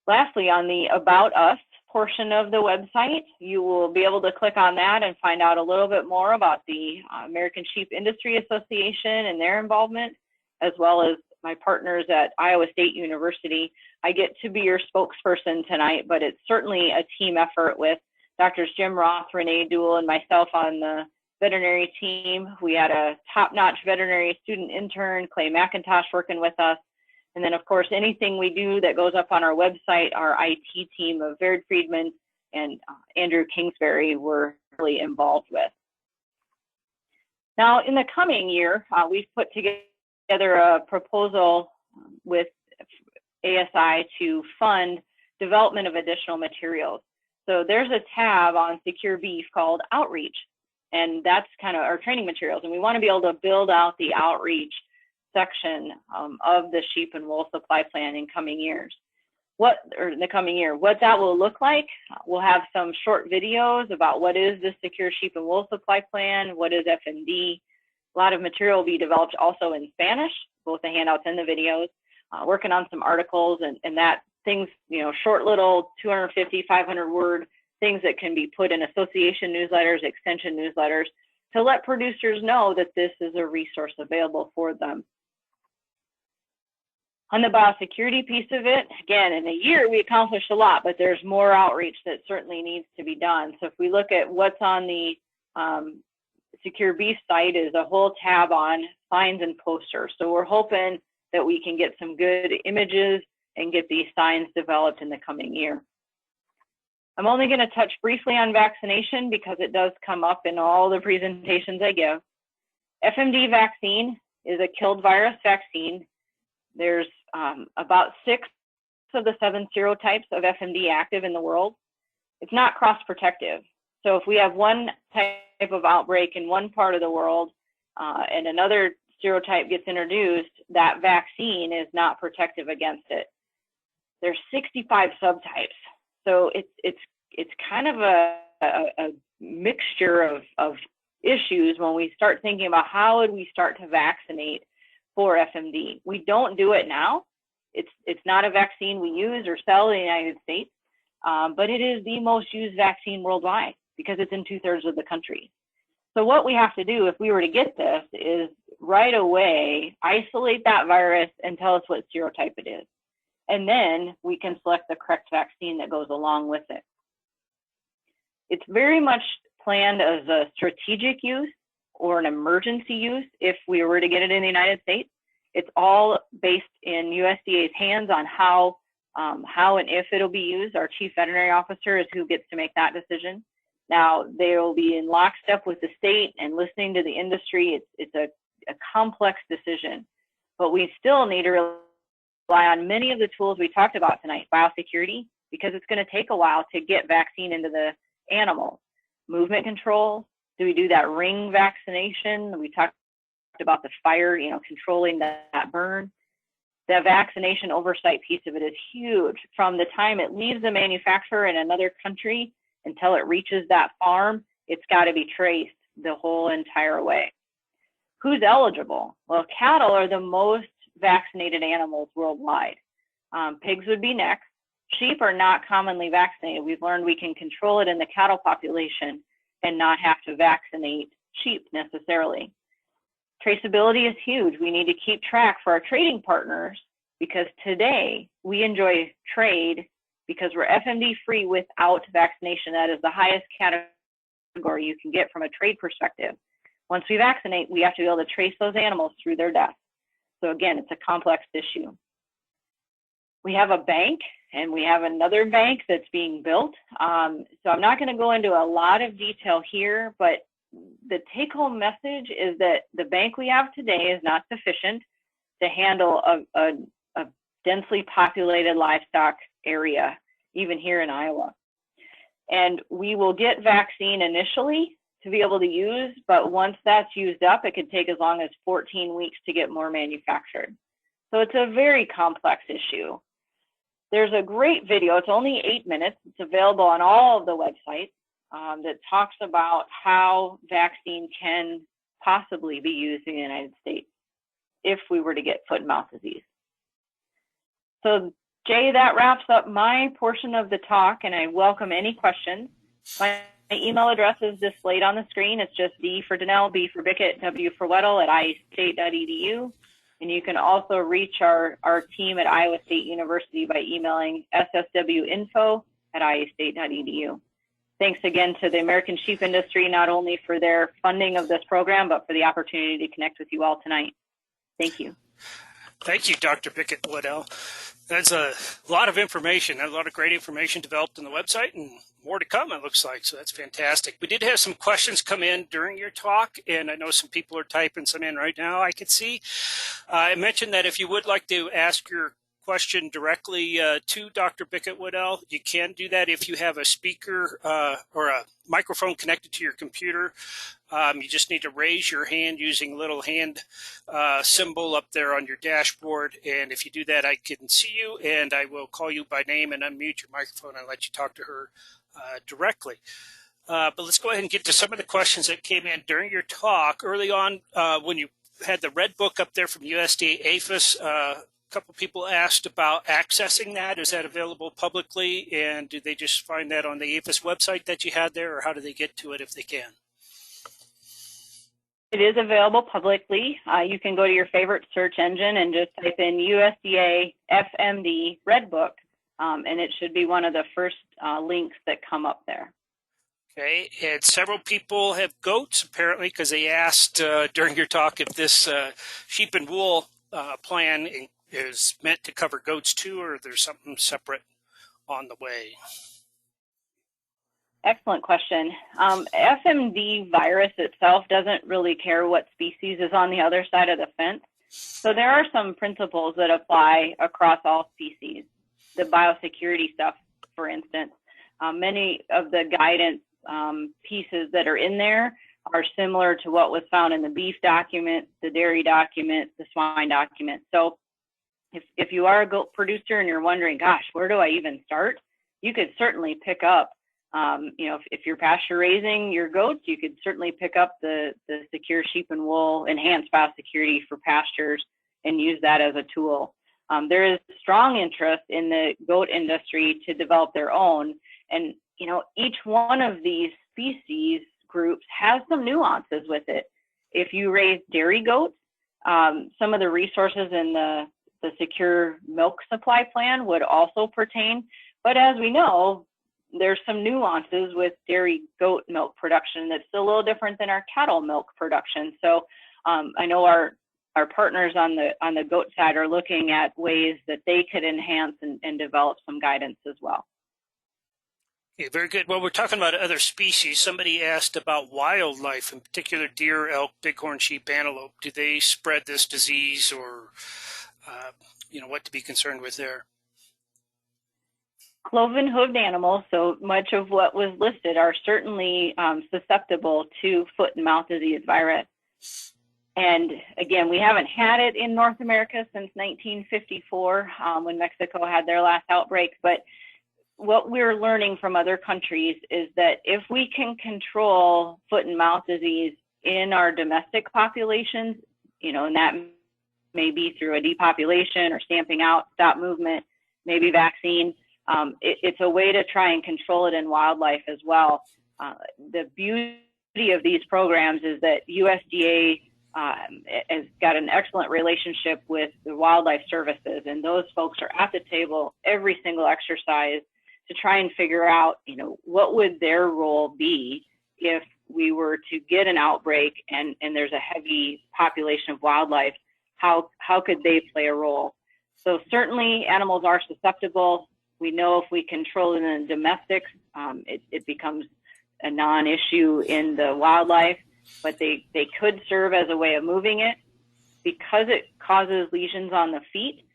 Lastly, on the About Us portion of the website, you will be able to click on that and find out a little bit more about the American Sheep Industry Association and their involvement. as well as my partners at Iowa State University. I get to be your spokesperson tonight, but it's certainly a team effort with Drs. Jim Roth, Renee Duell, and myself on the veterinary team. We had a top-notch veterinary student intern, Clay McIntosh, working with us. And then, of course, anything we do that goes up on our website, our IT team of Vered Friedman and Andrew Kingsbury were really involved with. Now, in the coming year, we've put together a proposal with ASI to fund development of additional materials. So there's a tab on Secure Beef called Outreach, and that's kind of our training materials. And we want to be able to build out the outreach section of the sheep and wool supply plan in coming years. What that will look like, we'll have some short videos about what is the Secure Sheep and Wool Supply Plan, what is FMD. A lot of material will be developed also in Spanish, both the handouts and the videos, working on some articles and that things, short little 250, 500 word things that can be put in association newsletters, extension newsletters, to let producers know that this is a resource available for them. On the biosecurity piece of it, again, in a year we accomplished a lot, but there's more outreach that certainly needs to be done. So if we look at what's on the Secure Beef site, is a whole tab on signs and posters. So we're hoping that we can get some good images and get these signs developed in the coming year. I'm only going to touch briefly on vaccination because it does come up in all the presentations I give. FMD vaccine is a killed virus vaccine. There's about 6 of the 7 serotypes of FMD active in the world. It's not cross-protective. So if we have one type of outbreak in one part of the world and another serotype gets introduced, that vaccine is not protective against it. There's 65 subtypes. So it's kind of a mixture of issues when we start thinking about how would we start to vaccinate for FMD. We don't do it now. It's not a vaccine we use or sell in the United States, but it is the most used vaccine worldwide because it's in 2/3 of the country. So what we have to do if we were to get this is right away isolate that virus and tell us what serotype it is. And then we can select the correct vaccine that goes along with it. It's very much planned as a strategic use or an emergency use if we were to get it in the United States. It's all based in USDA's hands on how and if it'll be used. Our chief veterinary officer is who gets to make that decision. Now, they will be in lockstep with the state and listening to the industry. It's a complex decision, but we still need to rely on many of the tools we talked about tonight, biosecurity, because it's going to take a while to get vaccine into the animals. Movement control, do we do that ring vaccination? We talked about the fire, controlling that burn. The vaccination oversight piece of it is huge. From the time it leaves the manufacturer in another country until it reaches that farm, it's got to be traced the whole entire way. Who's eligible? Well, cattle are the most vaccinated animals worldwide. Pigs would be next. Sheep are not commonly vaccinated. We've learned we can control it in the cattle population and not have to vaccinate sheep necessarily. Traceability is huge. We need to keep track for our trading partners because today we enjoy trade because we're FMD free without vaccination. That is the highest category you can get from a trade perspective. Once we vaccinate, we have to be able to trace those animals through their death. So again, it's a complex issue. We have a bank and we have another bank that's being built. So I'm not going to go into a lot of detail here, but the take-home message is that the bank we have today is not sufficient to handle a densely populated livestock area, even here in Iowa. And we will get vaccine initially to be able to use, but once that's used up, it could take as long as 14 weeks to get more manufactured. So it's a very complex issue. There's a great video, it's only 8 minutes, it's available on all of the websites that talks about how vaccine can possibly be used in the United States if we were to get foot and mouth disease. So Jay, that wraps up my portion of the talk, and I welcome any questions. My email address is displayed on the screen. It's just D for Donnell, B for Bickett, W for Weddle at iastate.edu. And you can also reach our team at Iowa State University by emailing sswinfo@iostate.edu. Thanks again to the American sheep industry, not only for their funding of this program, but for the opportunity to connect with you all tonight. Thank you. Thank you, Dr. Pickett-Waddell. That's a lot of information, a lot of great information developed on the website, and more to come, it looks like. So that's fantastic. We did have some questions come in during your talk, and I know some people are typing some in right now, I could see. I mentioned that if you would like to ask your question directly to Dr. Pickett-Waddell, you can do that if you have a speaker or a microphone connected to your computer. You just need to raise your hand using a little hand symbol up there on your dashboard. And if you do that, I can see you, and I will call you by name and unmute your microphone and let you talk to her directly. But let's go ahead and get to some of the questions that came in during your talk. Early on, when you had the red book up there from USDA APHIS, a couple people asked about accessing that. Is that available publicly? And do they just find that on the APHIS website that you had there, or how do they get to it if they can? It is available publicly. You can go to your favorite search engine and just type in USDA FMD Red Book, and it should be one of the first links that come up there. Okay, and several people have goats, apparently, because they asked during your talk if this sheep and wool plan is meant to cover goats too, or there's something separate on the way. Excellent question. FMD virus itself doesn't really care what species is on the other side of the fence. So there are some principles that apply across all species. The biosecurity stuff, for instance, many of the guidance pieces that are in there are similar to what was found in the beef document, the dairy document, the swine document. So if you are a goat producer and you're wondering, gosh, where do I even start? You could certainly pick up, if you're pasture raising your goats, you could certainly pick up the Secure Sheep and Wool Enhanced Biosecurity for Pastures and use that as a tool. There is strong interest in the goat industry to develop their own. And, each one of these species groups has some nuances with it. If you raise dairy goats, some of the resources in the Secure Milk Supply Plan would also pertain. But as we know, there's some nuances with dairy goat milk production that's a little different than our cattle milk production. So I know our partners on the goat side are looking at ways that they could enhance and develop some guidance as well. Okay, very good. Well, we're talking about other species. Somebody asked about wildlife, in particular deer, elk, bighorn sheep, antelope. Do they spread this disease, or what to be concerned with there? Cloven-hooved animals, so much of what was listed, are certainly susceptible to foot and mouth disease virus. And again, we haven't had it in North America since 1954 when Mexico had their last outbreak. But what we're learning from other countries is that if we can control foot and mouth disease in our domestic populations, and that may be through a depopulation or stamping out, stop movement, maybe vaccine, it's a way to try and control it in wildlife as well. The beauty of these programs is that USDA has got an excellent relationship with the wildlife services, and those folks are at the table every single exercise to try and figure out, what would their role be if we were to get an outbreak and there's a heavy population of wildlife. How could they play a role? So certainly animals are susceptible. We know if we control it in domestics, it becomes a non-issue in the wildlife, but they could serve as a way of moving it. Because it causes lesions on the feet,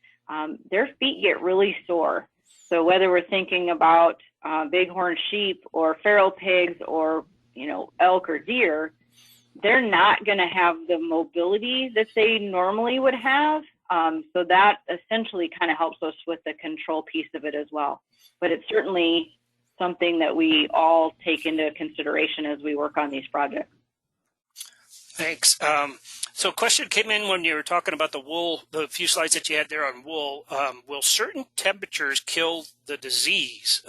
their feet get really sore. So whether we're thinking about bighorn sheep or feral pigs or, elk or deer, they're not going to have the mobility that they normally would have. So that essentially kind of helps us with the control piece of it as well. But it's certainly something that we all take into consideration as we work on these projects. Thanks. So a question came in when you were talking about the wool, the few slides that you had there on wool. Will certain temperatures kill the disease?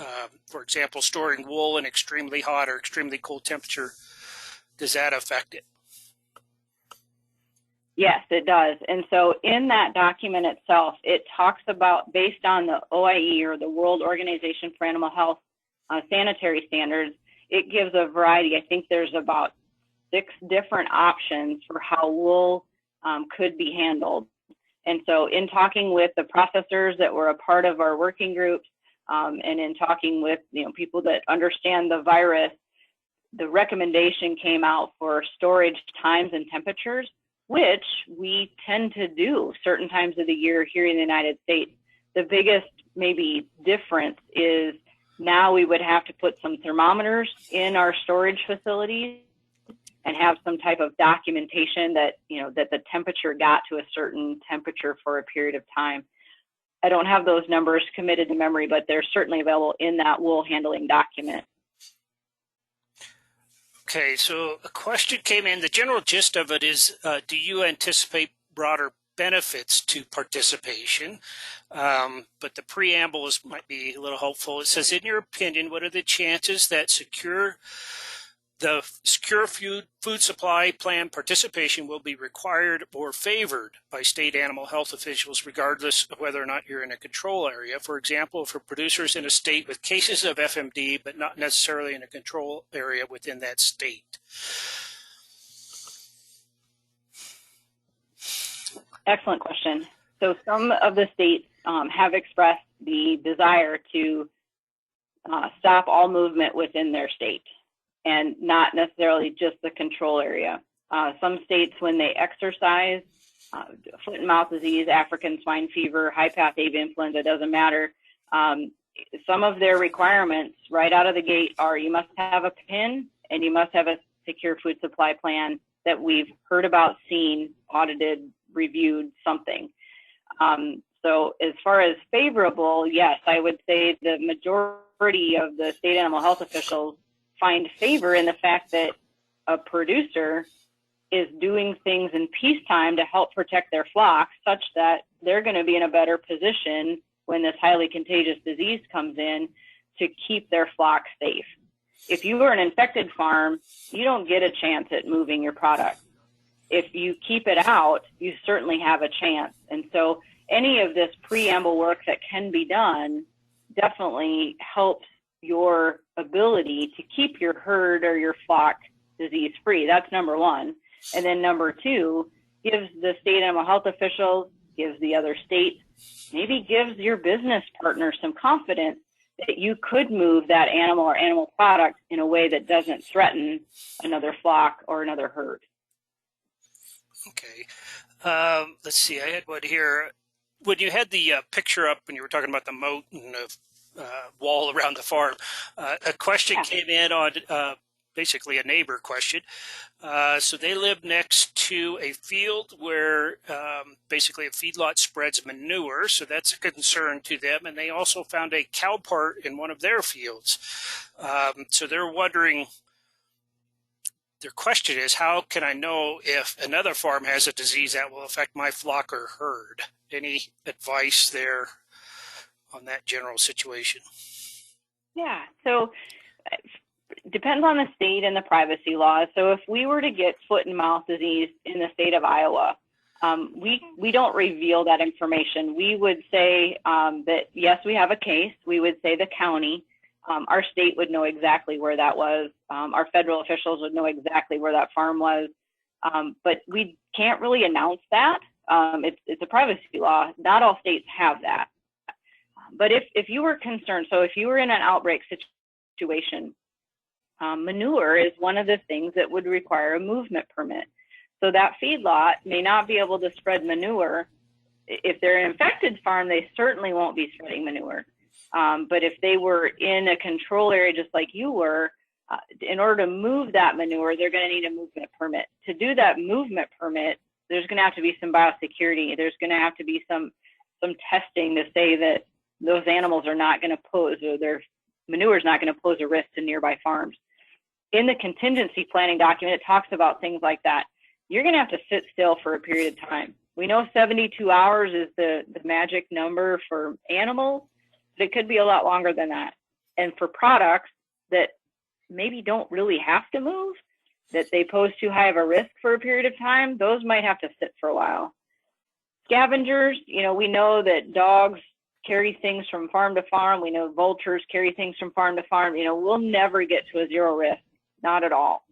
For example, storing wool in extremely hot or extremely cold temperature, does that affect it? Yes, it does. And so in that document itself, it talks about, based on the OIE, or the World Organization for Animal Health sanitary standards, it gives a variety. I think there's about 6 different options for how wool could be handled. And so in talking with the processors that were a part of our working groups, and in talking with people that understand the virus, the recommendation came out for storage times and temperatures, which we tend to do certain times of the year here in the United States. The biggest maybe difference is now we would have to put some thermometers in our storage facilities and have some type of documentation that, that the temperature got to a certain temperature for a period of time. I don't have those numbers committed to memory, but they're certainly available in that wool handling document. Okay, so a question came in. The general gist of it is, do you anticipate broader benefits to participation? But the preamble might be a little hopeful. It says, in your opinion, what are the chances that the secure food supply plan participation will be required or favored by state animal health officials, regardless of whether or not you're in a control area? For example, for producers in a state with cases of FMD, but not necessarily in a control area within that state. Excellent question. So some of the states have expressed the desire to stop all movement within their state, and not necessarily just the control area. Some states, when they exercise, foot and mouth disease, African swine fever, high path avian influenza, doesn't matter. Some of their requirements right out of the gate are you must have a PIN and you must have a secure food supply plan that we've heard about, seen, audited, reviewed, something. So as far as favorable, yes, I would say the majority of the state animal health officials find favor in the fact that a producer is doing things in peacetime to help protect their flocks, such that they're going to be in a better position when this highly contagious disease comes in to keep their flock safe. If you are an infected farm, you don't get a chance at moving your product. If you keep it out, you certainly have a chance. And so any of this preamble work that can be done definitely helps your ability to keep your herd or your flock disease free. That's number one. And then number two, gives the state animal health officials, gives the other states, maybe gives your business partner some confidence that you could move that animal or animal product in a way that doesn't threaten another flock or another herd. Okay. Let's see. I had one here. When you had the picture up when you were talking about the moat and the wall around the farm, a question came in on basically a neighbor question. So they live next to a field where basically a feedlot spreads manure, so that's a concern to them. And they also found a cow part in one of their fields. So they're wondering, their question is, how can I know if another farm has a disease that will affect my flock or herd? Any advice there on that general situation? Yeah, so it depends on the state and the privacy laws. So if we were to get foot and mouth disease in the state of Iowa, we don't reveal that information. We would say that, yes, we have a case. We would say the county. Our state would know exactly where that was. Our federal officials would know exactly where that farm was. But we can't really announce that. It's a privacy law. Not all states have that. But if you were concerned, so if you were in an outbreak situation, manure is one of the things that would require a movement permit. So that feedlot may not be able to spread manure. If they're an infected farm, they certainly won't be spreading manure. But if they were in a control area just like you were, in order to move that manure, they're going to need a movement permit. To do that movement permit, there's going to have to be some biosecurity. There's going to have to be some testing to say that those animals are not going to pose, or their manure is not going to pose a risk to nearby farms. In the contingency planning document, it talks about things like that. You're going to have to sit still for a period of time. We know 72 hours is the magic number for animals, but it could be a lot longer than that. And for products that maybe don't really have to move, that they pose too high of a risk for a period of time, those might have to sit for a while. Scavengers, we know that dogs carry things from farm to farm. We know vultures carry things from farm to farm. We'll never get to a zero risk, not at all.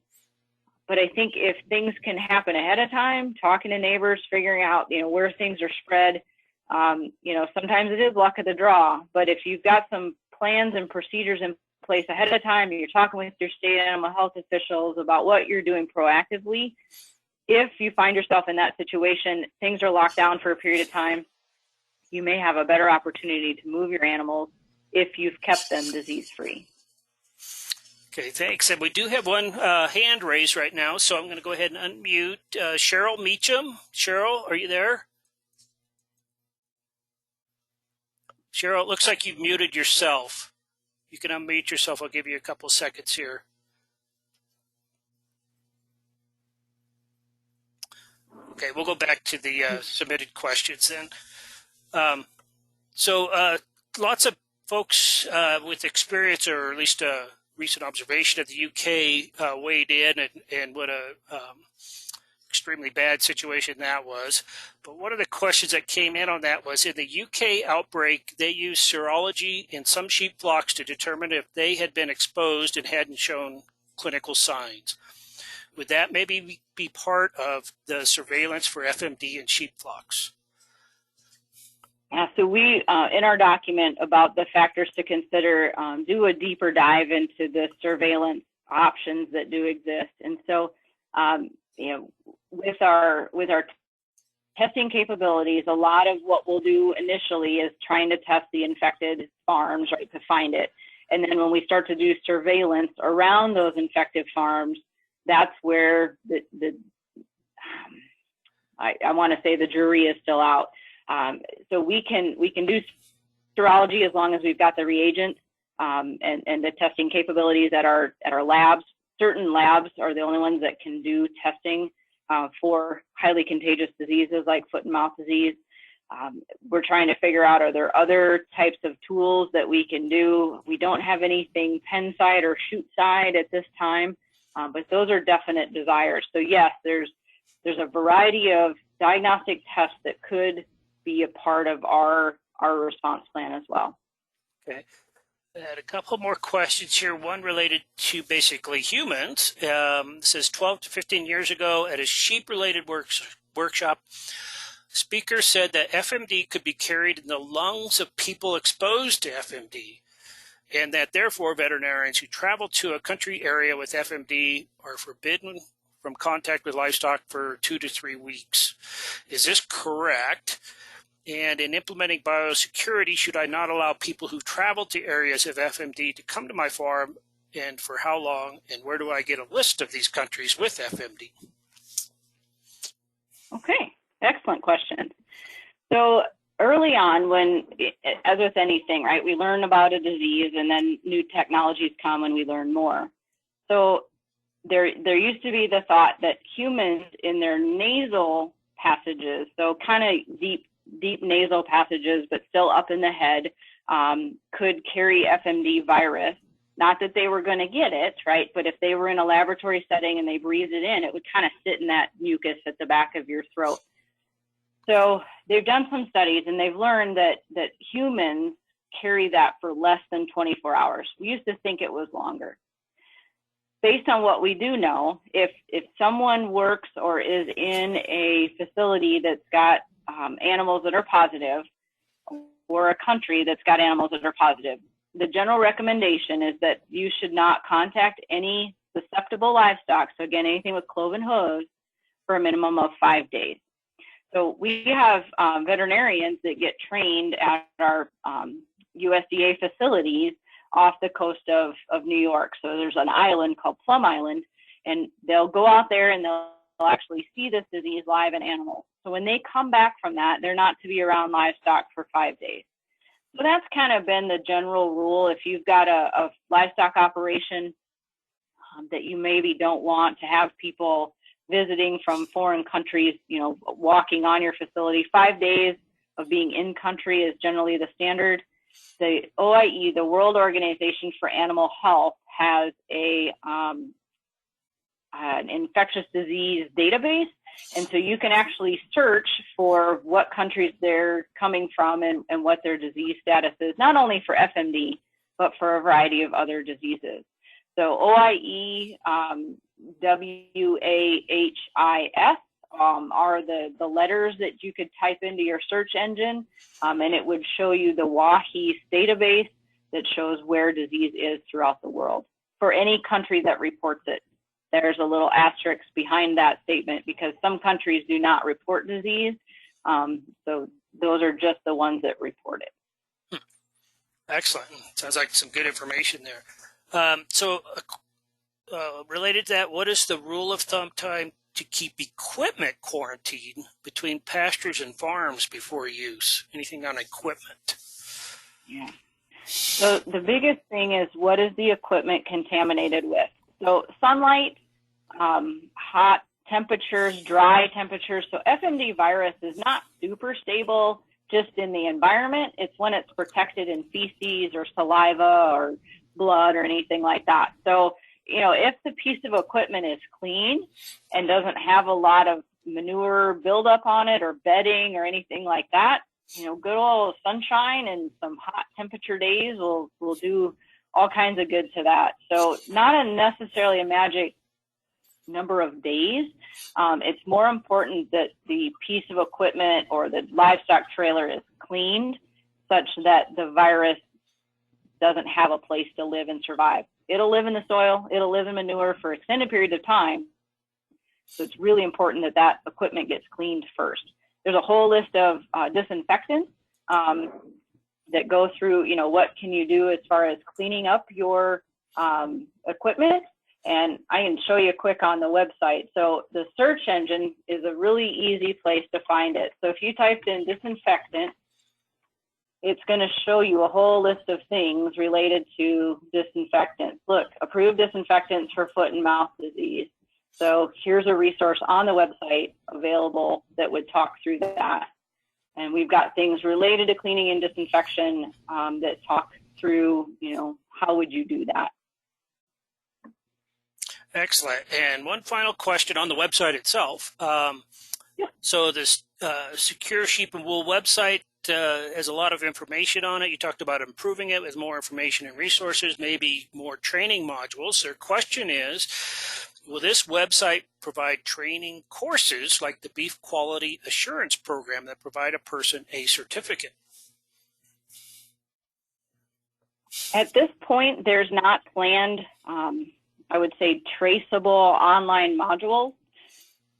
But I think if things can happen ahead of time, talking to neighbors, figuring out, where things are spread, sometimes it is luck of the draw. But if you've got some plans and procedures in place ahead of time, and you're talking with your state animal health officials about what you're doing proactively, if you find yourself in that situation, things are locked down for a period of time, you may have a better opportunity to move your animals if you've kept them disease-free. Okay, thanks. And we do have one hand raised right now, so I'm going to go ahead and unmute Cheryl Meacham. Cheryl, are you there? Cheryl, it looks like you've muted yourself. You can unmute yourself. I'll give you a couple seconds here. Okay, we'll go back to the submitted questions then. Lots of folks with experience, or at least a recent observation of the UK weighed in, and what a extremely bad situation that was. But one of the questions that came in on that was, in the UK outbreak, they used serology in some sheep flocks to determine if they had been exposed and hadn't shown clinical signs. Would that maybe be part of the surveillance for FMD in sheep flocks? Yeah, so we, in our document about the factors to consider, do a deeper dive into the surveillance options that do exist. And so, with our testing capabilities, a lot of what we'll do initially is trying to test the infected farms, right, to find it. And then when we start to do surveillance around those infected farms, that's where I want to say the jury is still out. So we can do serology as long as we've got the reagents and the testing capabilities at our labs. Certain labs are the only ones that can do testing for highly contagious diseases like foot and mouth disease. We're trying to figure out, are there other types of tools that we can do? We don't have anything pen side or shoot side at this time, but those are definite desires. So yes, there's a variety of diagnostic tests that could be a part of our response plan as well. Okay. I had a couple more questions here, one related to basically humans. It says 12 to 15 years ago at a sheep-related workshop, speaker said that FMD could be carried in the lungs of people exposed to FMD, and that therefore veterinarians who travel to a country area with FMD are forbidden from contact with livestock for 2 to 3 weeks. Is this correct? And in implementing biosecurity, should I not allow people who travel to areas of FMD to come to my farm, and for how long, and where do I get a list of these countries with FMD? Okay, excellent question. So early on, when, as with anything, right, we learn about a disease and then new technologies come and we learn more. So there used to be the thought that humans in their nasal passages, so kind of deep nasal passages, but still up in the head, could carry FMD virus. Not that they were going to get it, right? But if they were in a laboratory setting and they breathed it in, it would kind of sit in that mucus at the back of your throat. So they've done some studies and they've learned that humans carry that for less than 24 hours. We used to think it was longer. Based on what we do know, if someone works or is in a facility that's got animals that are positive, or a country that's got animals that are positive, the general recommendation is that you should not contact any susceptible livestock, so again, anything with cloven hooves, for a minimum of 5 days. So we have veterinarians that get trained at our USDA facilities off the coast of New York. So there's an island called Plum Island, and they'll go out there and they'll actually see this disease live in animals. So when they come back from that, they're not to be around livestock for 5 days. So that's kind of been the general rule. If you've got a livestock operation that you maybe don't want to have people visiting from foreign countries, walking on your facility, 5 days of being in country is generally the standard. The OIE, the World Organization for Animal Health, has a an infectious disease database. And so you can actually search for what countries they're coming from and what their disease status is, not only for FMD, but for a variety of other diseases. So OIE, WAHIS are the letters that you could type into your search engine, and it would show you the WAHIS database that shows where disease is throughout the world for any country that reports it. There's a little asterisk behind that statement because some countries do not report disease. So those are just the ones that report it. Excellent. Sounds like some good information there. Related to that, what is the rule of thumb time to keep equipment quarantined between pastures and farms before use? Anything on equipment? Yeah. So the biggest thing is, what is the equipment contaminated with? So sunlight, hot temperatures, dry temperatures. So FMD virus is not super stable just in the environment. It's when it's protected in feces or saliva or blood or anything like that. So, you know, if the piece of equipment is clean and doesn't have a lot of manure buildup on it or bedding or anything like that, you know, good old sunshine and some hot temperature days will do all kinds of good to that. So not necessarily a magic number of days. It's more important that the piece of equipment or the livestock trailer is cleaned such that the virus doesn't have a place to live and survive. It'll live in the soil, it'll live in manure for extended periods of time. So it's really important that that equipment gets cleaned first. There's a whole list of disinfectants that go through, you know, what can you do as far as cleaning up your equipment. And I can show you quick on the website. So the search engine is a really easy place to find it. So if you typed in disinfectant, it's going to show you a whole list of things related to disinfectants. Look, approved disinfectants for foot and mouth disease. So here's a resource on the website available that would talk through that. And we've got things related to cleaning and disinfection that talk through, you know, how would you do that? Excellent. And one final question on the website itself. So this Secure Sheep and Wool website has a lot of information on it. You talked about improving it with more information and resources, maybe more training modules. Their question is, will this website provide training courses like the Beef Quality Assurance Program that provide a person a certificate? At this point, there's not planned, I would say, traceable online modules.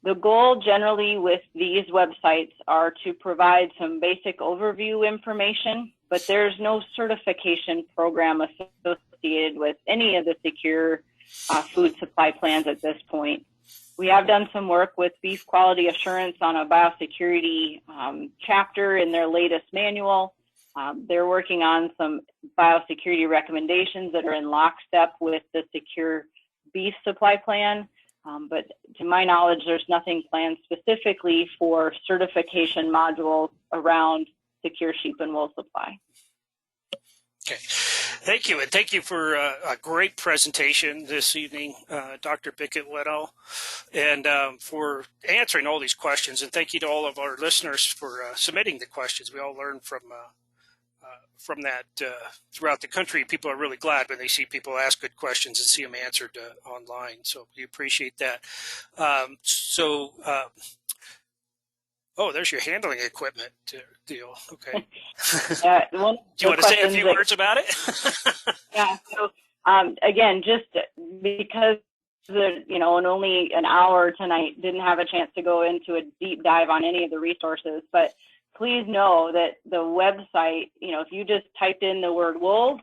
The goal generally with these websites are to provide some basic overview information, but there's no certification program associated with any of the secure food supply plans at this point. We have done some work with Beef Quality Assurance on a biosecurity chapter in their latest manual. They're working on some biosecurity recommendations that are in lockstep with the secure beef supply plan. But to my knowledge, there's nothing planned specifically for certification modules around secure sheep and wool supply. Okay. Thank you. And thank you for a great presentation this evening, Dr. Pickett-Weddell, and for answering all these questions. And thank you to all of our listeners for submitting the questions. We all learn from that throughout the country. People are really glad when they see people ask good questions and see them answered online. So we appreciate that. Oh, there's your handling equipment deal. Okay. Do you want to say a few words about it? Yeah. So again, just because in only an hour tonight, didn't have a chance to go into a deep dive on any of the resources, but please know that the website, if you just typed in the word wool,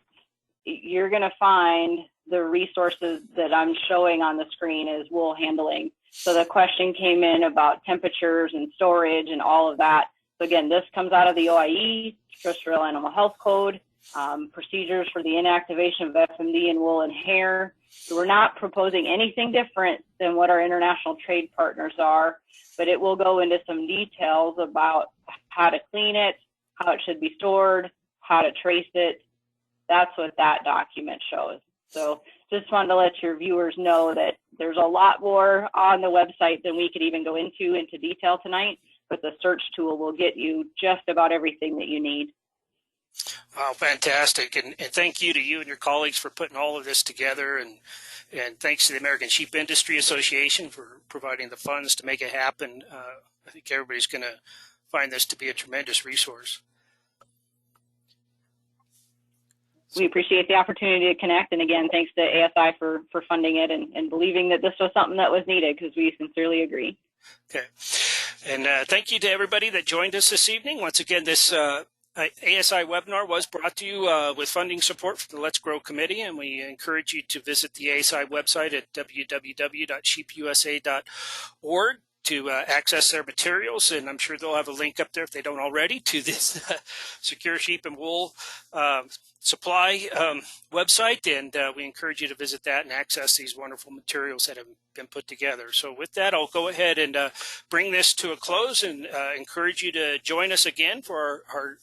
you're going to find the resources that I'm showing on the screen is wool handling. So the question came in about temperatures and storage and all of that. So again, this comes out of the OIE, Terrestrial Animal Health Code, procedures for the inactivation of FMD in wool and hair. So we're not proposing anything different than what our international trade partners are, but it will go into some details about how to clean it, how it should be stored, how to trace it. That's what that document shows. So just wanted to let your viewers know that There's a lot more on the website than we could even go into detail tonight, but the search tool will get you just about everything that you need. Wow, fantastic. And thank you to you and your colleagues for putting all of this together. And thanks to the American Sheep Industry Association for providing the funds to make it happen. I think everybody's going to find this to be a tremendous resource. We appreciate the opportunity to connect. And again, thanks to ASI for funding it and believing that this was something that was needed, because we sincerely agree. Okay. And thank you to everybody that joined us this evening. Once again, this ASI webinar was brought to you with funding support from the Let's Grow Committee, and we encourage you to visit the ASI website at www.sheepusa.org to access their materials, and I'm sure they'll have a link up there, if they don't already, to this Secure Sheep and Wool supply website, and we encourage you to visit that and access these wonderful materials that have been put together. So with that, I'll go ahead and bring this to a close and encourage you to join us again for our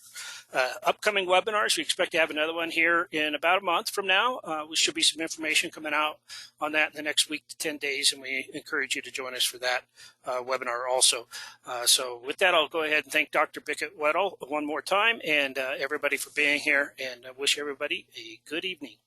upcoming webinars. We expect to have another one here in about a month from now. We should be some information coming out on that in the next week to 10 days, and we encourage you to join us for that webinar also. So with that, I'll go ahead and thank Dr. Bickett-Weddle one more time, and everybody for being here, and I wish everybody a good evening.